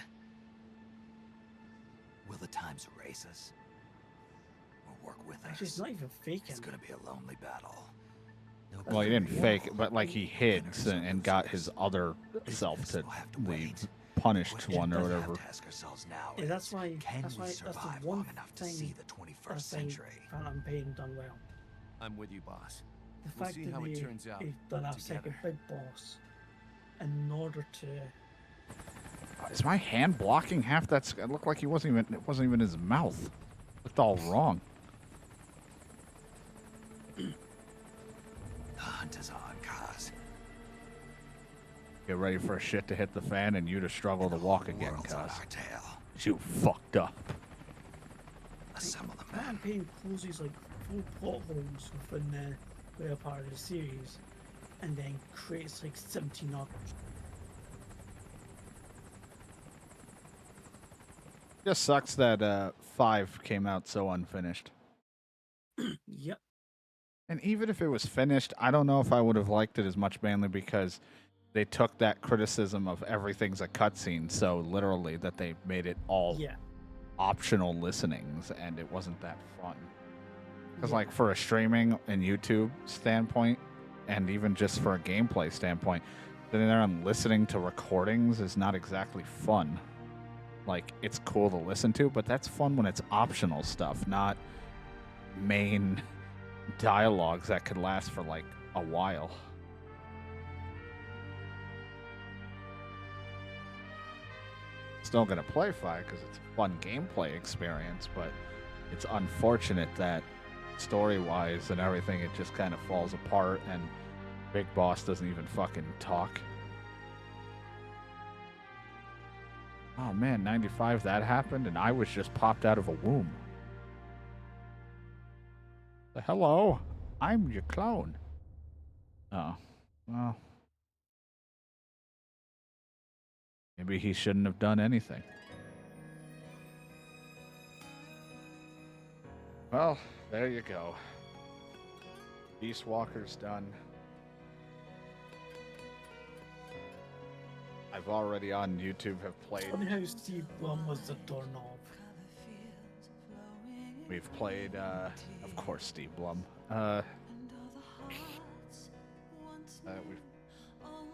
Will the times erase us? Or work with us? Actually, it's not even faking. It's gonna be a lonely battle. No Well, he didn't victory fake it, will but like he hid winners or and got his losers. other Business self to will have to the wait. punished Question one or we have whatever. to ask ourselves now Yeah, that's is, why. can That's we why. That's the survive one long enough to thing see the 21st that I century? Phantom Pain done well. I'm with you, boss. The We'll fact see that how it turns out they've done a second together. big boss in order to. Is my hand blocking half that? It looked like he wasn't even. It wasn't even his mouth. Looked all wrong. The hunt is on, Kaz. Get ready for shit to hit the fan and you to struggle to walk again, World's on cuz our tail. you fucked up. Assemble the Phantom men. Pain closes like 4 plot holes within the later part of the series, and then creates like 17 others. Just sucks that 5 came out so unfinished. Yep. And even if it was finished, I don't know if I would have liked it as much, mainly because they took that criticism of everything's a cutscene so literally that they made it all Yeah. optional listenings, and it wasn't that fun. Because, Yeah. like, for a streaming and YouTube standpoint, and even just for a gameplay standpoint, sitting there and listening to recordings is not exactly fun. Like, it's cool to listen to, but that's fun when it's optional stuff, not main dialogues that could last for, like, a while. Still gonna play 5 because it's a fun gameplay experience, but it's unfortunate that story-wise and everything, it just kind of falls apart, and Big Boss doesn't even fucking talk. Oh man, 95, that happened, and I was just popped out of a womb. Hello, I'm your clone. Oh, well. Maybe he shouldn't have done anything. Well, there you go. Beast Walker's done. I've already on YouTube have played. Funny how Steve Blum was the doorknob. We've played, of course, Steve Blum. We've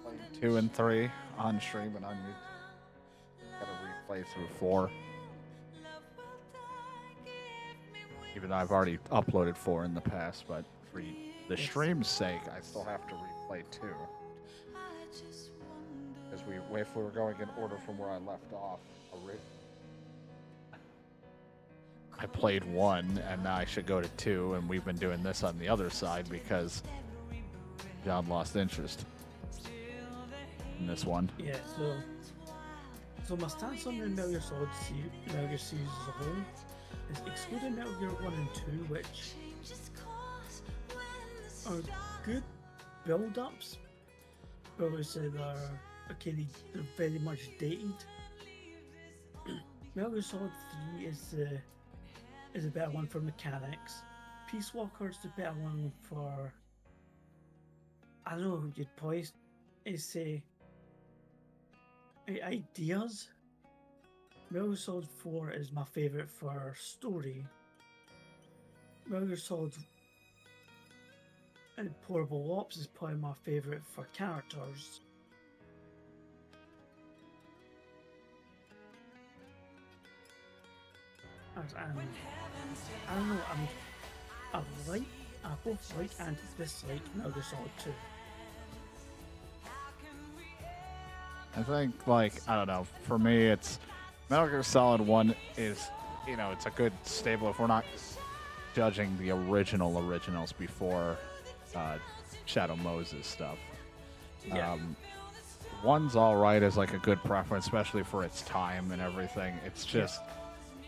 played 2 and 3 on stream and on YouTube. Gotta replay through 4. Even though I've already uploaded 4 in the past, but for the stream's sake, I still have to replay 2. Because if we were going in order from where I left off, I played 1, and now I should go to 2, and we've been doing this on the other side because John lost interest in this one. Yeah, so my stance on the Metal Gear Solid Metal Gear series as a whole is excluding Metal Gear 1 and 2, which are good build-ups, but obviously they're very much dated. Metal Gear Solid 3 is a better one for mechanics. Peace Walker is the better one for, I don't know who you'd probably say ideas. Metal Gear Solid 4 is my favourite for story. Metal Gear Solid and Portable Ops is probably my favourite for characters. I don't know, I both like and dislike Metal Gear Solid 2. I think, like, I don't know, for me, it's Metal Gear Solid 1 is, it's a good stable. If we're not judging the originals before Shadow Moses stuff. Yeah. One's all right as like a good preference, especially for its time and everything. It's just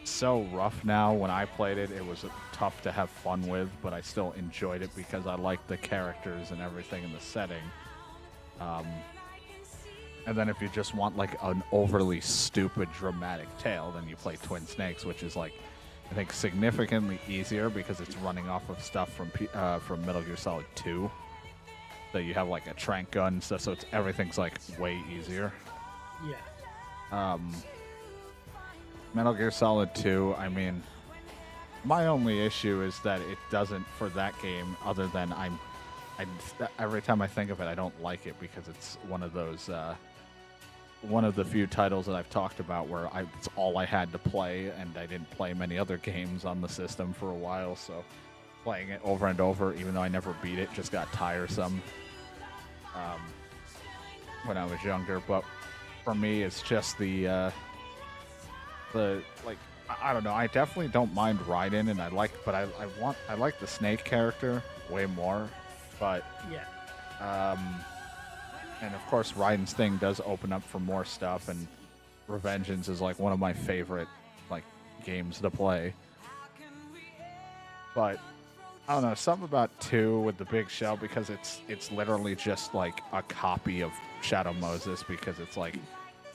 so rough now. When I played it, it was tough to have fun with, but I still enjoyed it because I liked the characters and everything in the setting. And then if you just want like an overly stupid dramatic tale, then you play Twin Snakes, which is like, I think, significantly easier because it's running off of stuff from Metal Gear Solid 2. So you have like a trank gun and stuff, so everything's like way easier. Yeah. Metal Gear Solid 2, I mean, my only issue is that it doesn't, for that game, other than every time I think of it, I don't like it because it's one of those, one of the few titles that I've talked about where it's all I had to play, and I didn't play many other games on the system for a while, so playing it over and over, even though I never beat it, just got tiresome when I was younger. But for me, it's just the like, I don't know. I definitely don't mind Raiden, and I like the Snake character way more. But yeah, and of course, Raiden's thing does open up for more stuff, and Revengeance is like one of my favorite like games to play. But I don't know, something about 2 with the big shell, because it's literally just like a copy of Shadow Moses, because it's like,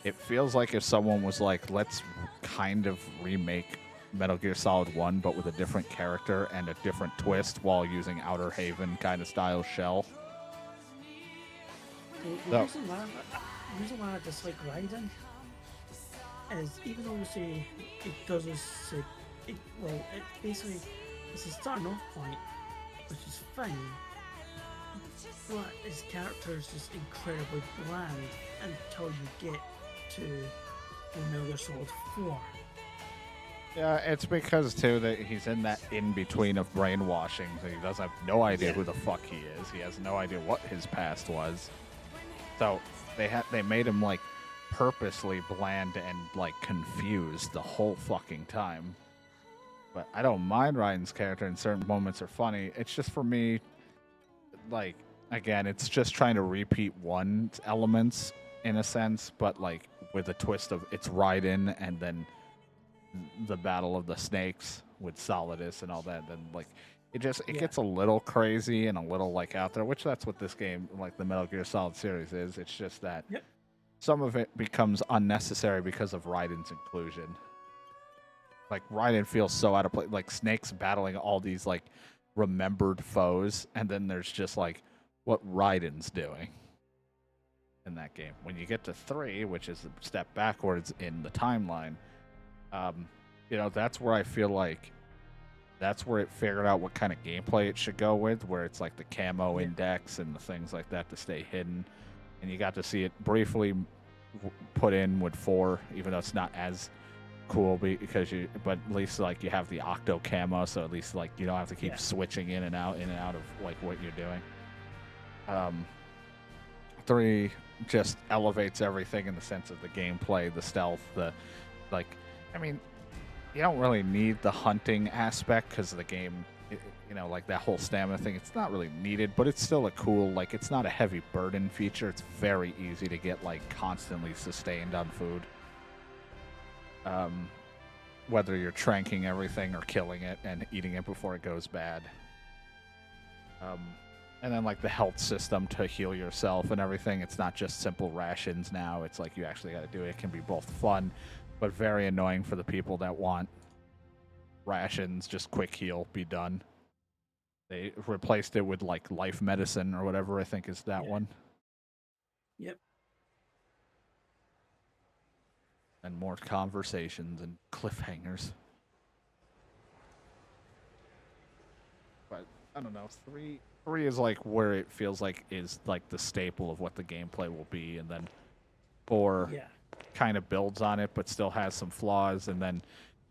it feels like if someone was like, let's kind of remake Metal Gear Solid 1 but with a different character and a different twist while using Outer Haven kind of style shell. The reason why I dislike Raiden is, even though you say it doesn't say it, well, it basically, it's a starting off point, which is fine, but his character is just incredibly bland until you get to Metal Gear Solid 4. Yeah, it's because, too, that he's in that in-between of brainwashing, so he doesn't have no idea who the fuck he is. He has no idea what his past was. So they made him, like, purposely bland and, like, confused the whole fucking time. But I don't mind Raiden's character, and certain moments are funny. It's just, for me, like, again, it's just trying to repeat one's elements, in a sense, but, like, with a twist of it's Raiden, and then the Battle of the Snakes with Solidus and all that. Then, like, it gets a little crazy and a little, like, out there, which that's what this game, like, the Metal Gear Solid series is. It's just that some of it becomes unnecessary because of Raiden's inclusion. Like, Raiden feels so out of place. Like, Snake's battling all these, like, remembered foes, and then there's just, like, what Raiden's doing in that game. When you get to 3, which is a step backwards in the timeline, you know, that's where I feel like that's where it figured out what kind of gameplay it should go with, where it's like the camo index and the things like that to stay hidden. And you got to see it briefly put in with 4, even though it's not as cool because but at least like you have the octo camo, so at least like you don't have to keep switching in and out of like what you're doing. 3 just elevates everything in the sense of the gameplay, the stealth, the like. I mean, you don't really need the hunting aspect because the game, you know, like that whole stamina thing, it's not really needed, but it's still a cool, like, it's not a heavy burden feature. It's very easy to get, like, constantly sustained on food. Whether you're tranking everything or killing it and eating it before it goes bad. And then, like, the health system to heal yourself and everything, it's not just simple rations now. It's like you actually got to do it. It can be both fun but very annoying for the people that want rations, just quick heal, be done. They replaced it with, like, life medicine or whatever, I think is that one. Yep. And more conversations and cliffhangers. But, I don't know, 3 is, like, where it feels like is, like, the staple of what the gameplay will be, and then 4... kind of builds on it but still has some flaws, and then,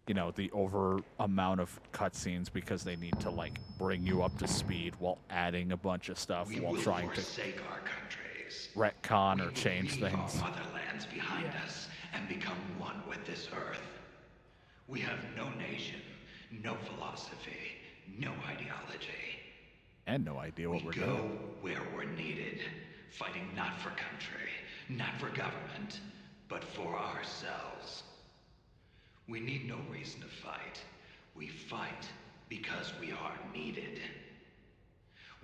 you know, the over amount of cutscenes because they need to, like, bring you up to speed while adding a bunch of stuff while trying to our countries. retcon or change things. Our motherlands behind us and become one with this earth. We have no nation, no philosophy, no ideology. And no idea what we we're go doing. where we're needed, fighting not for country, not for government, but for ourselves. We need no reason to fight. We fight because we are needed.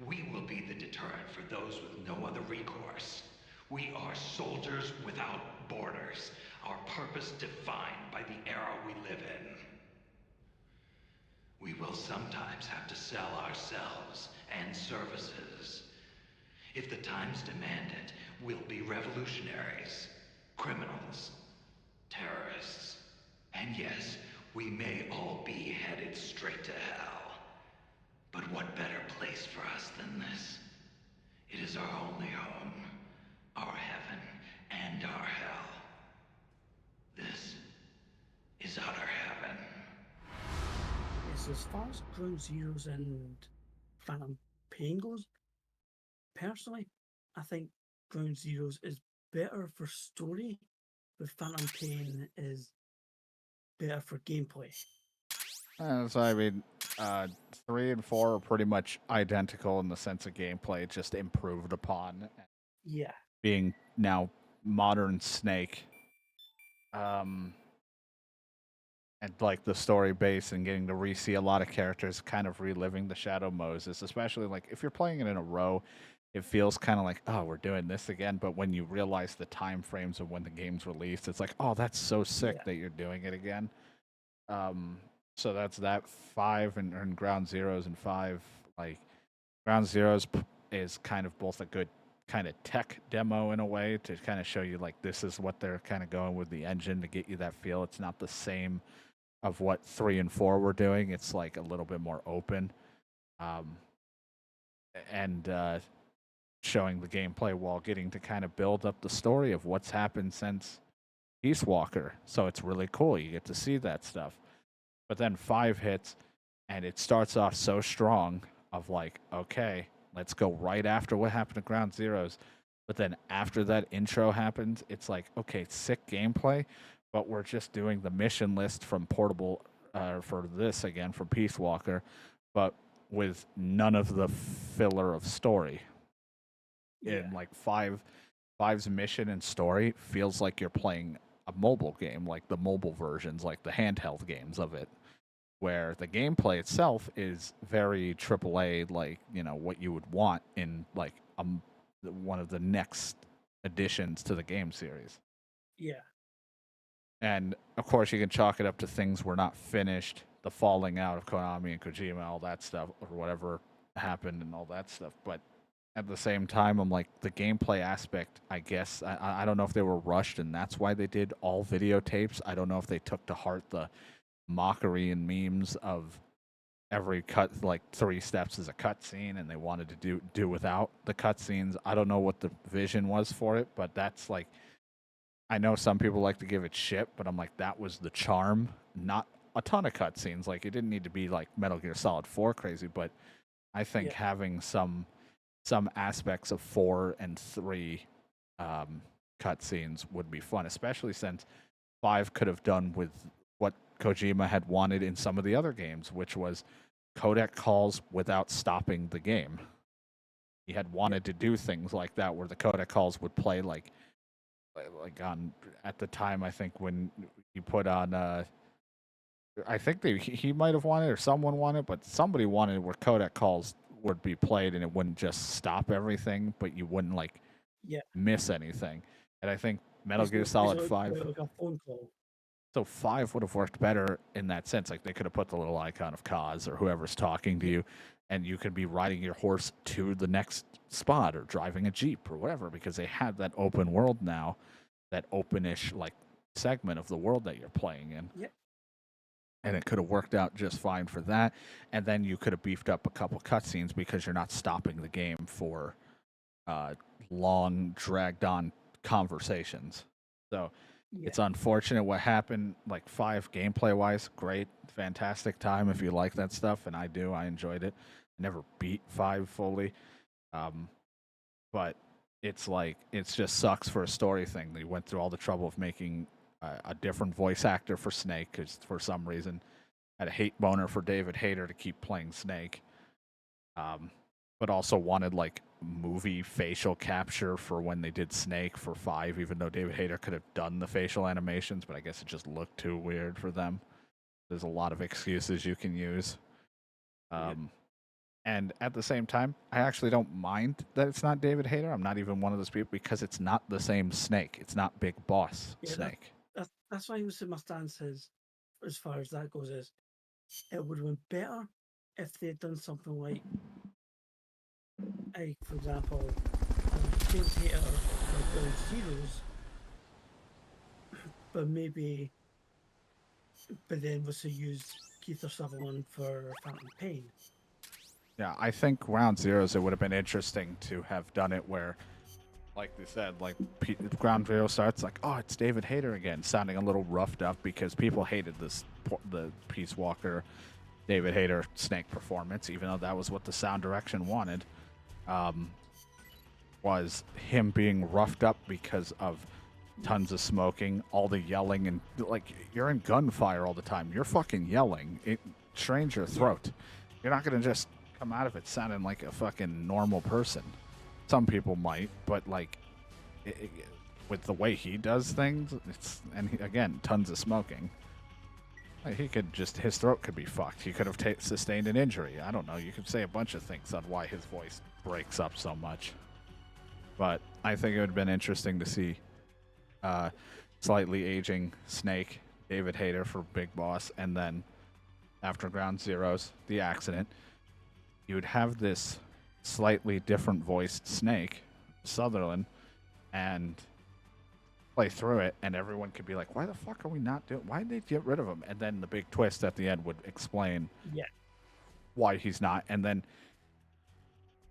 We will be the deterrent for those with no other recourse. We are soldiers without borders, our purpose defined by the era we live in. We will sometimes have to sell ourselves and services. If the times demand it, we'll be revolutionaries, criminals, terrorists. And yes, we may all be headed straight to hell. But what better place for us than this? It is our only home, our heaven and our hell. This is utter heaven. Yes, as far as Ground Zeroes and Phantom Pain goes, personally, I think Ground Zeroes is better for story, but Phantom Pain is better for gameplay. So I mean, 3 and 4 are pretty much identical in the sense of gameplay, just improved upon. Yeah. Being now modern Snake. And like the story base and getting to re-see a lot of characters, kind of reliving the Shadow Moses, especially like if you're playing it in a row, it feels kind of like, oh, we're doing this again. But when you realize the time frames of when the game's released, it's like, oh, that's so sick that you're doing it again. So that's that 5 and Ground Zeroes and 5. Like Ground Zeroes is kind of both a good kind of tech demo in a way to kind of show you like this is what they're kind of going with the engine to get you that feel. It's not the same of what 3 and 4 were doing. It's like a little bit more open, and showing the gameplay while getting to kind of build up the story of what's happened since Peace Walker. So it's really cool. You get to see that stuff. But then 5 hits, and it starts off so strong of like, okay, let's go right after what happened to Ground Zeroes. But then after that intro happens, it's like, okay, sick gameplay, but we're just doing the mission list from Portable, for this again, from Peace Walker, but with none of the filler of story. In like 5's mission and story feels like you're playing a mobile game, like the mobile versions, like the handheld games of it, where the gameplay itself is very AAA, like, you know, what you would want in like one of the next additions to the game series. Yeah. And of course, you can chalk it up to things were not finished, the falling out of Konami and Kojima, all that stuff, or whatever happened and all that stuff. But at the same time, I'm like, the gameplay aspect, I guess, I don't know if they were rushed and that's why they did all videotapes. I don't know if they took to heart the mockery and memes of every cut, like 3 steps is a cutscene, and they wanted to do without the cutscenes. I don't know what the vision was for it, but that's like, I know some people like to give it shit, but I'm like, that was the charm. Not a ton of cutscenes. Like, it didn't need to be like Metal Gear Solid 4 crazy, but I think having some aspects of 4 and 3 cutscenes would be fun, especially since 5 could have done with what Kojima had wanted in some of the other games, which was codec calls without stopping the game. He had wanted to do things like that, where the codec calls would play like on, at the time, I think when you put on, I think he might have wanted, or someone wanted, but somebody wanted where codec calls would be played and it wouldn't just stop everything, but you wouldn't like miss anything. And I think Metal Gear Solid 5. Like a phone call. So 5 would have worked better in that sense. Like, they could have put the little icon of Kaz or whoever's talking to you, and you could be riding your horse to the next spot or driving a Jeep or whatever, because they had that open world now, that openish like segment of the world that you're playing in. Yep. And it could have worked out just fine for that. And then you could have beefed up a couple cutscenes because you're not stopping the game for long, dragged-on conversations. So it's unfortunate what happened. Like 5 gameplay-wise, great, fantastic time if you like that stuff, and I do. I enjoyed it. I never beat 5 fully, but it's like, it's just sucks for a story thing. They went through all the trouble of making a different voice actor for Snake, because for some reason had a hate boner for David Hayter to keep playing Snake, but also wanted like movie facial capture for when they did Snake for 5, even though David Hayter could have done the facial animations, but I guess it just looked too weird for them. There's a lot of excuses you can use. And at the same time, I actually don't mind that it's not David Hayter. I'm not even one of those people because it's not the same Snake. It's not Big Boss Snake. That's why I would say my stance is, as far as that goes, is it would have been better if they had done something like for example, James Hayter or Ground Zeroes, but then was to use Keith Sutherland for Phantom Pain. Yeah, I think Ground Zeroes, it would have been interesting to have done it where, like they said, like Ground Zero starts like, oh, it's David Hayter again, sounding a little roughed up because people hated the Peace Walker David Hayter Snake performance, even though that was what the sound direction wanted. Was him being roughed up because of tons of smoking, all the yelling, and like you're in gunfire all the time. You're fucking yelling. It strains your throat. You're not gonna just come out of it sounding like a fucking normal person. Some people might, but like with the way he does things, again, tons of smoking. Like, he could just, his throat could be fucked. He could have sustained an injury. I don't know. You could say a bunch of things on why his voice breaks up so much. But I think it would have been interesting to see slightly aging Snake, David Hayter for Big Boss, and then after Ground Zeroes, the accident, you would have this slightly different voiced Snake, Sutherland, and play through it, and everyone could be like, why the fuck are we not doing, why did they get rid of him? And then the big twist at the end would explain why he's not, and then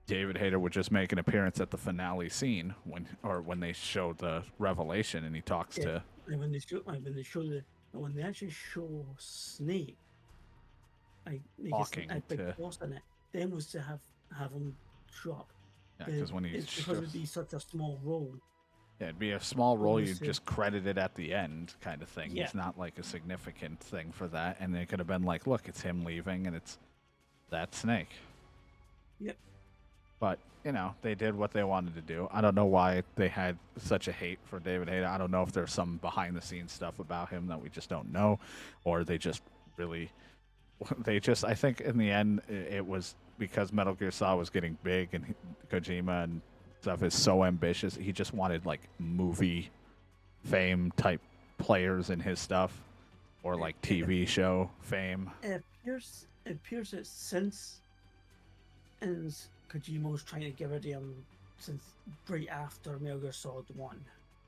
David Hayter would just make an appearance at the finale scene when they show the revelation and he talks to. And when they actually show Snake, talking Big Boss in it, then was to have him show up. Yeah, because when because it would be such a small role. Yeah, it'd be a small role you just credit it at the end kind of thing. Yeah. It's not like a significant thing for that. And it could have been like, look, it's him leaving and it's that Snake. Yep. But, they did what they wanted to do. I don't know why they had such a hate for David Hayter. I don't know if there's some behind the scenes stuff about him that we just don't know, or they just really, I think in the end it was because Metal Gear Solid was getting big and Kojima and stuff is so ambitious. He just wanted like movie fame type players in his stuff, or like TV show fame. It appears that since Kojima was trying to get rid of him since right after Metal Gear Solid 1.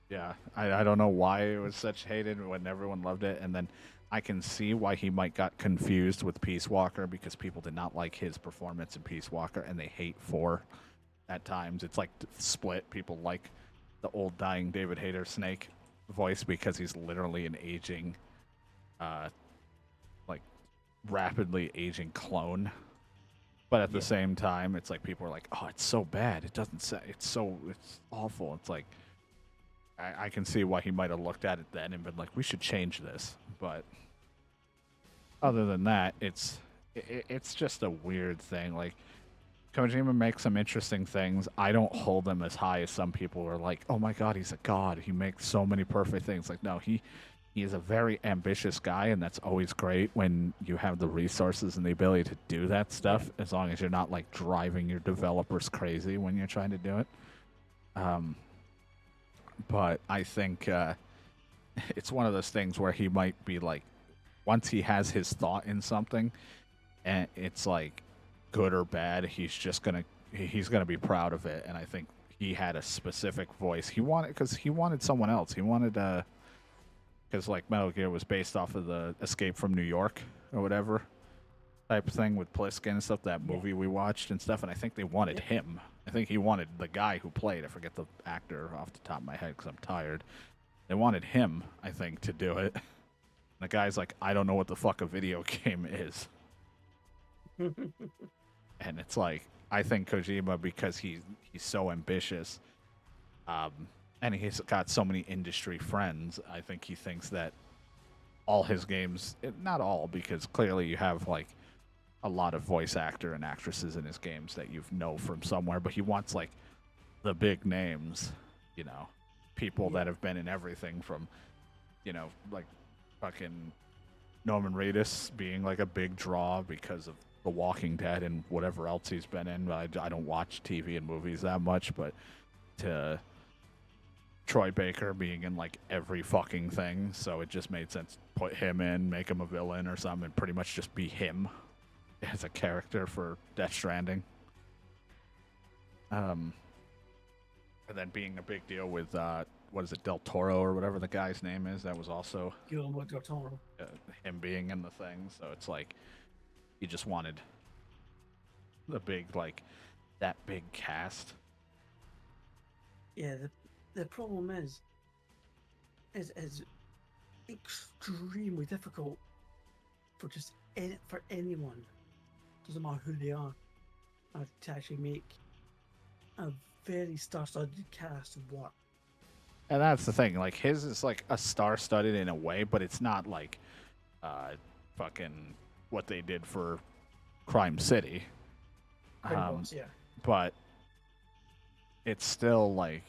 Yeah, I don't know why it was such hated when everyone loved it, and then I can see why he might got confused with Peace Walker because people did not like his performance in Peace Walker, and they hate 4 at times. It's like split. People like the old dying David Hayter Snake voice because he's literally an aging, like rapidly aging clone. But at the same time, it's like people are like, "Oh, it's so bad. It doesn't say. It's awful." It's like I can see why he might have looked at it then and been like, "We should change this." But other than that, it's just a weird thing. Like Kojima makes some interesting things. I don't hold him as high as some people are like, "Oh my God, he's a god. He makes so many perfect things." Like, no, he is a very ambitious guy, and that's always great when you have the resources and the ability to do that stuff, as long as you're not like driving your developers crazy when you're trying to do it. But I think it's one of those things where he might be like, once he has his thought in something, and it's like good or bad, he's gonna be proud of it. And I think he had a specific voice he wanted someone else. He wanted because like Metal Gear was based off of the Escape from New York or whatever type of thing with Pliskin and stuff, that movie we watched and stuff, and I think they wanted him. I think he wanted the guy who played, I forget the actor off the top of my head because I'm tired. They wanted him, I think, to do it. And the guy's like, I don't know what the fuck a video game is. And it's like, I think Kojima, because he's so ambitious, and he's got so many industry friends, I think he thinks that all his games, not all, because clearly you have like a lot of voice actor and actresses in his games that you know from somewhere, but he wants like the big names, you know, people that have been in everything from, you know, like fucking Norman Reedus being like a big draw because of The Walking Dead and whatever else he's been in. I don't watch TV and movies that much, but to Troy Baker being in like every fucking thing, so it just made sense to put him in, make him a villain or something, and pretty much just be him as a character for Death Stranding. And then being a big deal with what is it, Del Toro or whatever the guy's name is, that was also Guillermo del Toro. Him being in the thing, so it's like he just wanted the big, like, that big cast. Yeah, the problem is extremely difficult for just for anyone, doesn't matter who they are, to actually make a very star-studded cast work. And that's the thing, like, his is like a star-studded in a way, but it's not like fucking what they did for Crime City. Yeah. But it's still like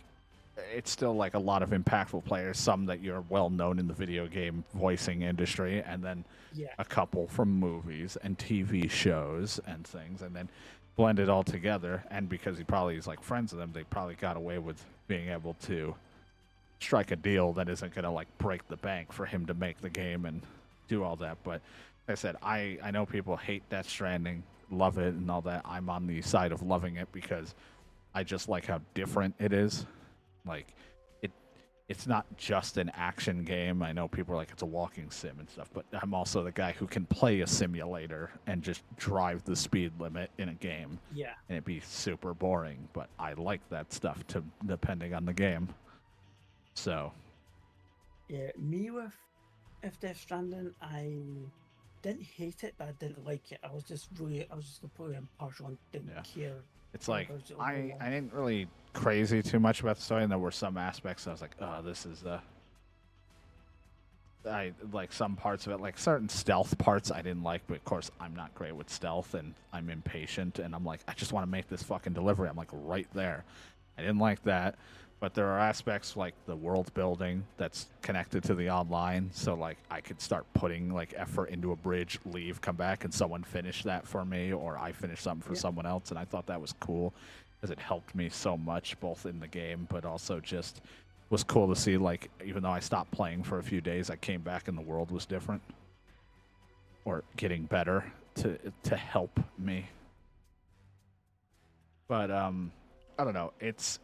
a lot of impactful players, some that you're well known in the video game voicing industry, and then a couple from movies and TV shows and things, and then blend it all together. And because he probably is like friends with them, they probably got away with being able to strike a deal that isn't going to like break the bank for him to make the game and do all that. But like I said, I know people hate Death Stranding, love it and all that. I'm on the side of loving it because I just like how different it is. Like, it's not just an action game. I know people are like, it's a walking sim and stuff, but I'm also the guy who can play a simulator and just drive the speed limit in a game. Yeah. And it'd be super boring, but I like that stuff depending on the game. So. Yeah, me with Death Stranding, I didn't hate it, but I didn't like it. I was just completely impartial and didn't care. It's like, I didn't really crazy too much about the story, and there were some aspects I was like, oh, this is I like some parts of it, like certain stealth parts I didn't like, but of course I'm not great with stealth and I'm impatient and I'm like, I just want to make this fucking delivery. I'm like right there. I didn't like that, but there are aspects like the world building that's connected to the online, so like I could start putting like effort into a bridge, leave, come back, and someone finish that for me, or I finish something for someone else, and I thought that was cool because it helped me so much both in the game, but also just was cool to see, like, even though I stopped playing for a few days, I came back and the world was different or getting better to help me. But I don't know. It's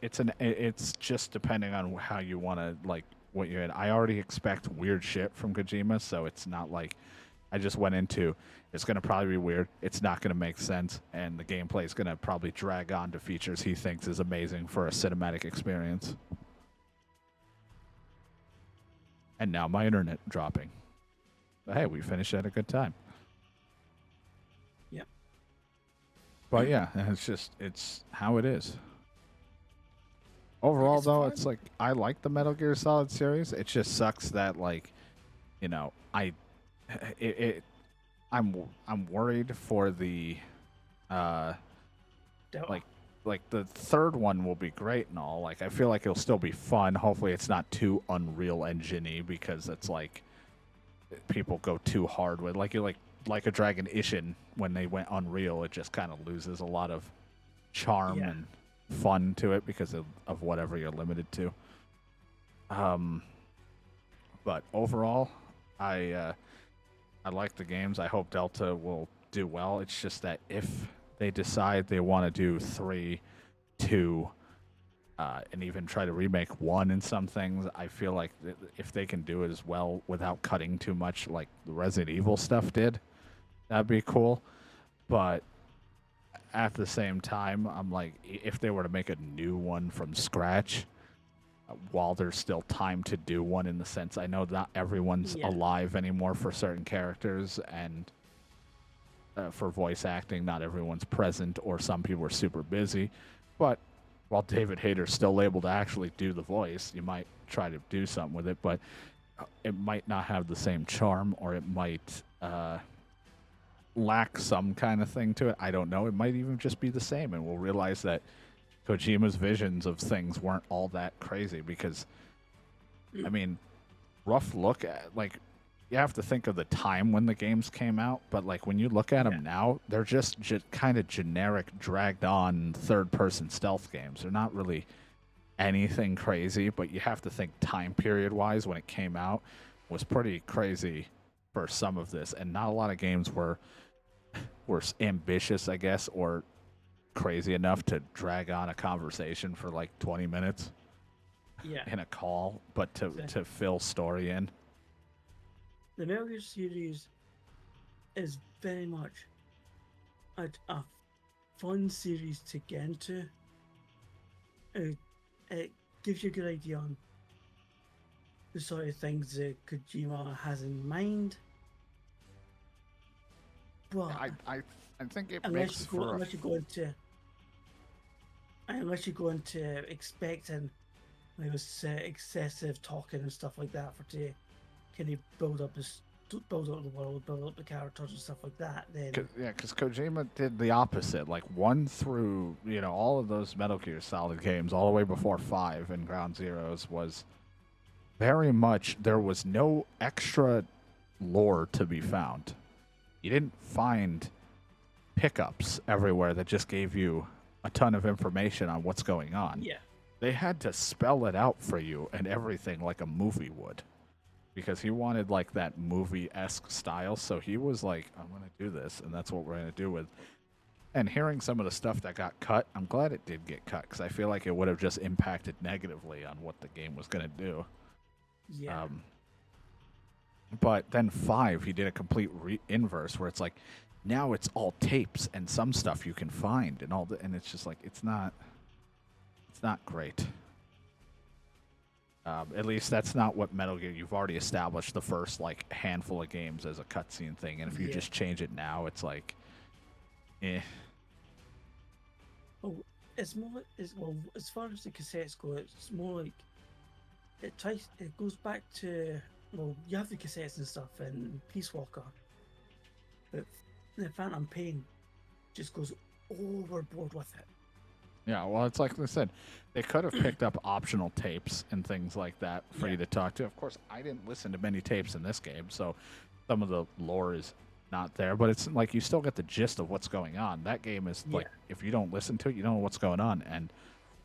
just depending on how you want to, like, what you're in. I already expect weird shit from Kojima, so it's not like I just went into it's going to probably be weird. It's not going to make sense, and the gameplay is going to probably drag on to features he thinks is amazing for a cinematic experience. And now my internet dropping. But hey, we finished at a good time. Yep. But yeah, it's how it is. Overall, though, it's like I like the Metal Gear Solid series. It just sucks that, like, you know, I'm worried for the like the third one will be great and all. Like, I feel like it'll still be fun. Hopefully it's not too Unreal Engine-y, because it's like people go too hard with like a Dragon Ishin. When they went Unreal, it just kind of loses a lot of charm and fun to it because of whatever you're limited to. But overall, I like the games. I hope Delta will do well. It's just that if they decide they want to do 3, 2, and even try to remake 1 in some things, I feel like if they can do it as well without cutting too much like the Resident Evil stuff did, that'd be cool. But at the same time, I'm like, if they were to make a new one from scratch, while there's still time to do one, in the sense I know not everyone's alive anymore for certain characters, and for voice acting, not everyone's present, or some people are super busy. But while David Hayter's still able to actually do the voice, you might try to do something with it. But it might not have the same charm, or it might lack some kind of thing to it. I don't know. It might even just be the same, and we'll realize that Kojima's visions of things weren't all that crazy because, I mean, rough look at, like, you have to think of the time when the games came out, but, like, when you look at them now, they're just kind of generic, dragged-on, third-person stealth games. They're not really anything crazy, but you have to think time period-wise when it came out was pretty crazy for some of this, and not a lot of games were ambitious, I guess, or crazy enough to drag on a conversation for like 20 minutes in a call, but to fill story in. The Metal Gear series is very much a fun series to get into. It gives you a good idea on the sort of things that Kojima has in mind. But I think it unless makes unless you go into expecting there was excessive talking and stuff like that to kind of build up the world, build up the characters and stuff like that, then because Kojima did the opposite. Like 1 through all of those Metal Gear Solid games, all the way before 5 and Ground Zeroes, was very much there was no extra lore to be found. You didn't find pickups everywhere that just gave you a ton of information on what's going on. Yeah. They had to spell it out for you and everything like a movie would. Because he wanted like that movie-esque style, so he was like, I'm going to do this, and that's what we're going to do with. And hearing some of the stuff that got cut, I'm glad it did get cut, because I feel like it would have just impacted negatively on what the game was going to do. Yeah. But then 5, he did a complete inverse, where it's like, now it's all tapes and some stuff you can find, and it's just like, it's not great. At least that's not what Metal Gear. You've already established the first like handful of games as a cutscene thing, and if you just change it now, it's like, eh. Oh, it's more. As far as the cassettes go, it's more like it goes back to, well, you have the cassettes and stuff in Peace Walker, but the Phantom Pain just goes overboard with it. Yeah, well, it's like I said, they could have picked up optional tapes and things like that for you to talk to. Of course, I didn't listen to many tapes in this game, so some of the lore is not there, but it's like you still get the gist of what's going on. That game is like, if you don't listen to it, you don't know what's going on, and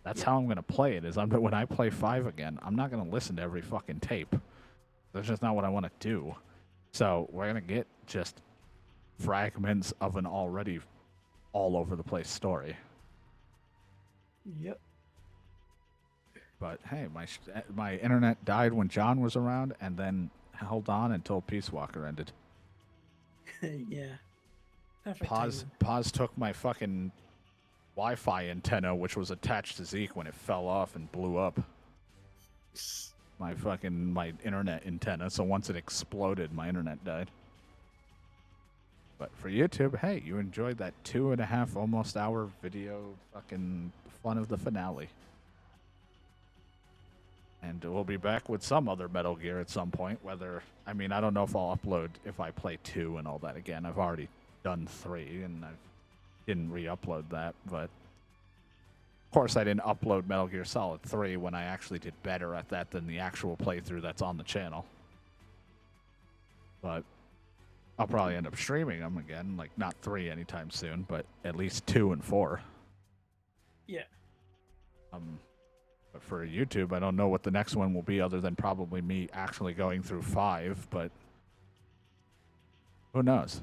that's how I'm going to play it. When I play 5 again, I'm not going to listen to every fucking tape. That's just not what I want to do. So we're going to get just fragments of an already all over the place story. Yep. But hey, my internet died when John was around, and then held on until Peace Walker ended. Yeah. Perfect Pause took my fucking Wi-Fi antenna, which was attached to Zeke, when it fell off and blew up. My internet antenna. So once it exploded, my internet died. But for YouTube, hey, you enjoyed that 2.5 almost hour video fucking fun of the finale. And we'll be back with some other Metal Gear at some point. I don't know if I'll upload if I play 2 and all that again. I've already done 3 and I didn't re-upload that. But of course, I didn't upload Metal Gear Solid 3 when I actually did better at that than the actual playthrough that's on the channel. But I'll probably end up streaming them again, like not 3 anytime soon, but at least 2 and 4. Yeah. But for YouTube, I don't know what the next one will be, other than probably me actually going through 5, but who knows?